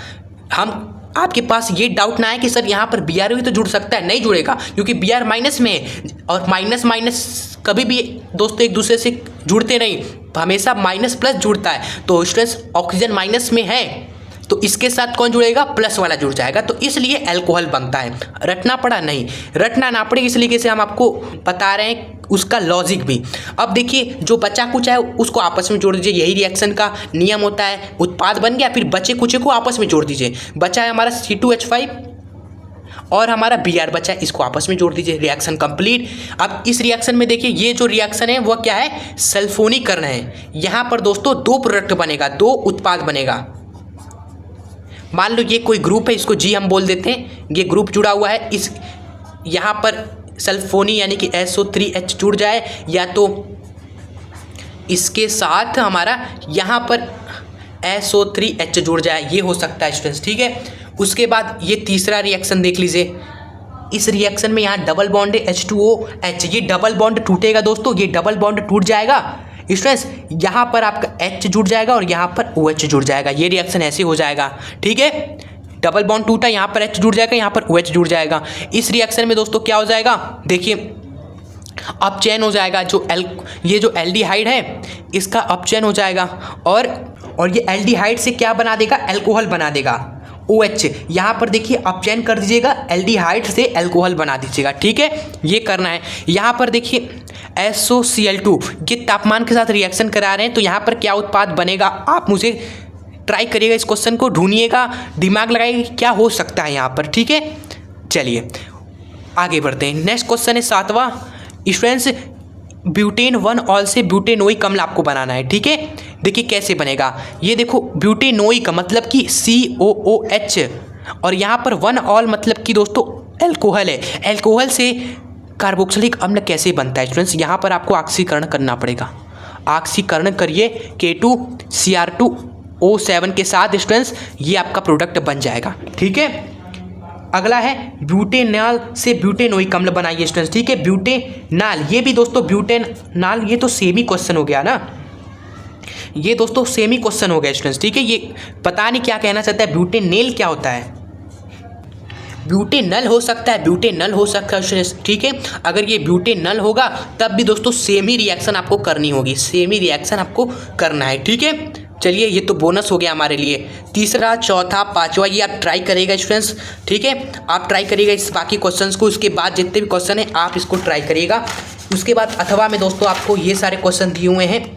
आपके पास ये डाउट ना है कि सर यहाँ पर Br भी तो जुड़ सकता है, नहीं जुड़ेगा क्योंकि Br माइनस में है और माइनस माइनस कभी भी दोस्तों एक दूसरे से जुड़ते नहीं, हमेशा माइनस प्लस जुड़ता है। तो स्टूडेंट्स ऑक्सीजन माइनस में है तो इसके साथ कौन जुड़ेगा? प्लस वाला जुड़ जाएगा, तो इसलिए अल्कोहल बनता है। रटना पड़ा? नहीं रटना ना पड़े, इस तरीके से हम आपको बता रहे हैं उसका लॉजिक भी। अब देखिए जो बचा कुछ है उसको आपस में जोड़ दीजिए, यही रिएक्शन का नियम होता है। उत्पाद बन गया, फिर बचे कुछ को आपस में जोड़ दीजिए। बचा है हमारा C2H5 और हमारा Br बचा है, इसको आपस में जोड़ दीजिए, रिएक्शन कंप्लीट। अब इस रिएक्शन में देखिए ये जो रिएक्शन है वो क्या है? सल्फोनीकरण है। यहाँ पर दोस्तों 2 प्रोडक्ट बनेगा, 2 उत्पाद बनेगा। मान लो ये कोई ग्रुप है, इसको G हम बोल देते हैं, ये ग्रुप जुड़ा हुआ है, इस यहाँ पर सल्फोनी यानी कि SO3H जुड़ जाए, या तो इसके साथ हमारा यहाँ पर SO3H जुड़ जाए, ये हो सकता है स्टूडेंट्स, ठीक है। उसके बाद ये तीसरा रिएक्शन देख लीजिए, इस रिएक्शन में यहाँ डबल बॉन्ड है H2OH, ये डबल बॉन्ड टूटेगा दोस्तों, ये डबल बॉन्ड टूट जाएगा स्टूडेंट्स, यहाँ पर आपका H जुड़ जाएगा और यहाँ पर OH जुड़ जाएगा। ये रिएक्शन ऐसे हो जाएगा, ठीक है। डबल बॉन्ड टूटा, यहाँ पर H जुड़ जाएगा, यहाँ पर OH जुड़ जाएगा। इस रिएक्शन में दोस्तों क्या हो जाएगा देखिए, अपचयन हो जाएगा। ये जो एल्डिहाइड है इसका अपचयन हो जाएगा और ये एल्डिहाइड से क्या बना देगा? अल्कोहल बना देगा, OH। यहाँ पर देखिए अपचयन कर दीजिएगा, एल्डिहाइड से अल्कोहल बना दीजिएगा, ठीक है, ये करना है। यहाँ पर देखिए SOCl2, ये तापमान के साथ रिएक्शन करा रहे हैं, तो यहाँ पर क्या उत्पाद बनेगा? आप मुझे ट्राई करिएगा, इस क्वेश्चन को ढूंढिएगा, दिमाग लगाइए क्या हो सकता है यहाँ पर, ठीक है। चलिए आगे बढ़ते हैं। नेक्स्ट क्वेश्चन है 7वां स्टूडेंट्स, ब्यूटेन 1 ऑल से ब्यूटेनोइक अम्ल आपको बनाना है, ठीक है। देखिए कैसे बनेगा, ये देखो ब्यूटेनोइक मतलब कि COOH और यहाँ पर 1 ऑल मतलब कि दोस्तों अल्कोहल है। अल्कोहल से कार्बोक्सिलिक अम्ल कैसे बनता है स्टूडेंट्स? यहाँ पर आपको ऑक्सीकरण करना पड़ेगा। ऑक्सीकरण करिए K2Cr2O7 के साथ स्टूडेंट्स, ये आपका प्रोडक्ट बन जाएगा, ठीक है। अगला है ब्यूटेनॉल से ब्यूटेनोइक अम्ल बनाइए स्टूडेंट्स, ठीक है। ब्यूटेनॉल, ये भी दोस्तों ब्यूटेनॉल, ये तो सेम ही क्वेश्चन हो गया ना, ये दोस्तों सेम ही क्वेश्चन हो गया स्टूडेंट्स, ठीक है। ये पता नहीं क्या कहना चाहता है, ब्यूटेनेल क्या होता है? ब्यूटेनल हो सकता है, ब्यूटेनल हो सकता है, ठीक है। अगर ये ब्यूटेनल होगा तब भी दोस्तों सेम ही रिएक्शन आपको करनी होगी, सेम ही रिएक्शन आपको करना है, ठीक है। चलिए ये तो बोनस हो गया हमारे लिए। तीसरा, चौथा, पांचवा ये आप ट्राई करिएगा स्टूडेंट्स, ठीक है। आप ट्राई करिएगा इस बाकी क्वेश्चंस को, उसके बाद जितने भी क्वेश्चन हैं आप इसको ट्राई करिएगा। उसके बाद अथवा में दोस्तों आपको ये सारे क्वेश्चन दिए हुए हैं।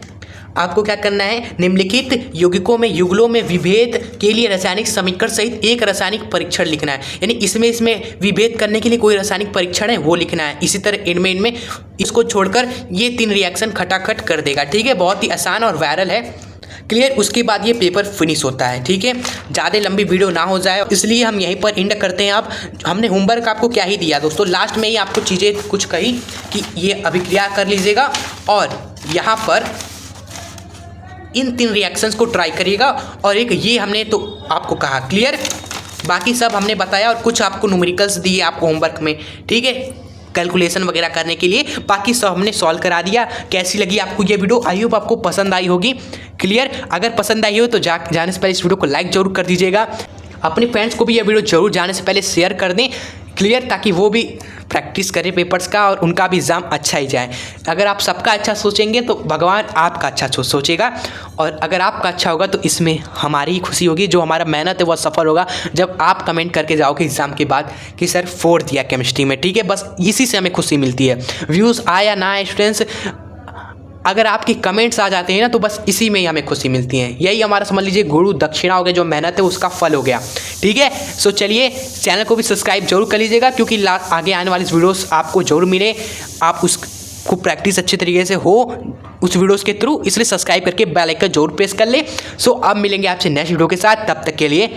आपको क्या करना है, निम्नलिखित यौगिकों में युगलों में विभेद के लिए रासायनिक समीकरण सहित एक रासायनिक परीक्षण लिखना है, यानी इसमें विभेद करने के लिए कोई रासायनिक परीक्षण है वो लिखना है। इसी तरह इनमें इसको छोड़कर ये 3 रिएक्शन खटाखट कर देगा, ठीक है। बहुत ही आसान और वायरल है, क्लियर। उसके बाद ये पेपर फिनिश होता है, ठीक है। ज़्यादा लंबी वीडियो ना हो जाए इसलिए हम यहीं पर एंड करते हैं। अब हमने होमवर्क आपको क्या ही दिया दोस्तों, लास्ट में ही आपको चीज़ें कुछ कही कि ये अभिक्रिया कर लीजिएगा और यहाँ पर इन 3 रिएक्शंस को ट्राई करिएगा और एक ये हमने तो आपको कहा, क्लियर। बाकी सब हमने बताया और कुछ आपको न्यूमेरिकल्स दिए आपको होमवर्क में, ठीक है, कैलकुलेशन वगैरह करने के लिए। बाकी सब हमने सॉल्व करा दिया। कैसी लगी आपको ये वीडियो? आई होप आपको पसंद आई होगी, क्लियर। अगर पसंद आई हो तो जाने से पहले इस वीडियो को लाइक जरूर कर दीजिएगा। अपने फ्रेंड्स को भी ये वीडियो जरूर जाने से पहले शेयर कर दें, क्लियर, ताकि वो भी प्रैक्टिस करें पेपर्स का और उनका भी एग्ज़ाम अच्छा ही जाए। अगर आप सबका अच्छा सोचेंगे तो भगवान आपका अच्छा सोचेगा, और अगर आपका अच्छा होगा तो इसमें हमारी ही खुशी होगी, जो हमारा मेहनत है वो सफल होगा जब आप कमेंट करके जाओगे एग्ज़ाम के बाद कि सर 4 दिया केमिस्ट्री में। ठीक है, बस इसी से हमें खुशी मिलती है। व्यूज़ आए या ना आए स्टूडेंट्स, अगर आपके कमेंट्स आ जाते हैं ना तो बस इसी में ही हमें खुशी मिलती है। यही हमारा समझ लीजिए गुरु दक्षिणा हो गया, जो मेहनत है उसका फल हो गया। ठीक है, सो चलिए चैनल को भी सब्सक्राइब जरूर कर लीजिएगा, क्योंकि आगे आने वाली वीडियोस आपको जरूर मिले, आप उसको प्रैक्टिस अच्छे तरीके से हो उस वीडियोस के थ्रू, इसलिए सब्सक्राइब करके बेल आइकन जरूर प्रेस कर ले। सो अब मिलेंगे आपसे नेक्स्ट वीडियो के साथ, तब तक के लिए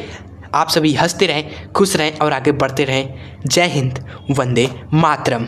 आप सभी हंसते रहें, खुश रहें और आगे बढ़ते रहें। जय हिंद, वंदे मातरम।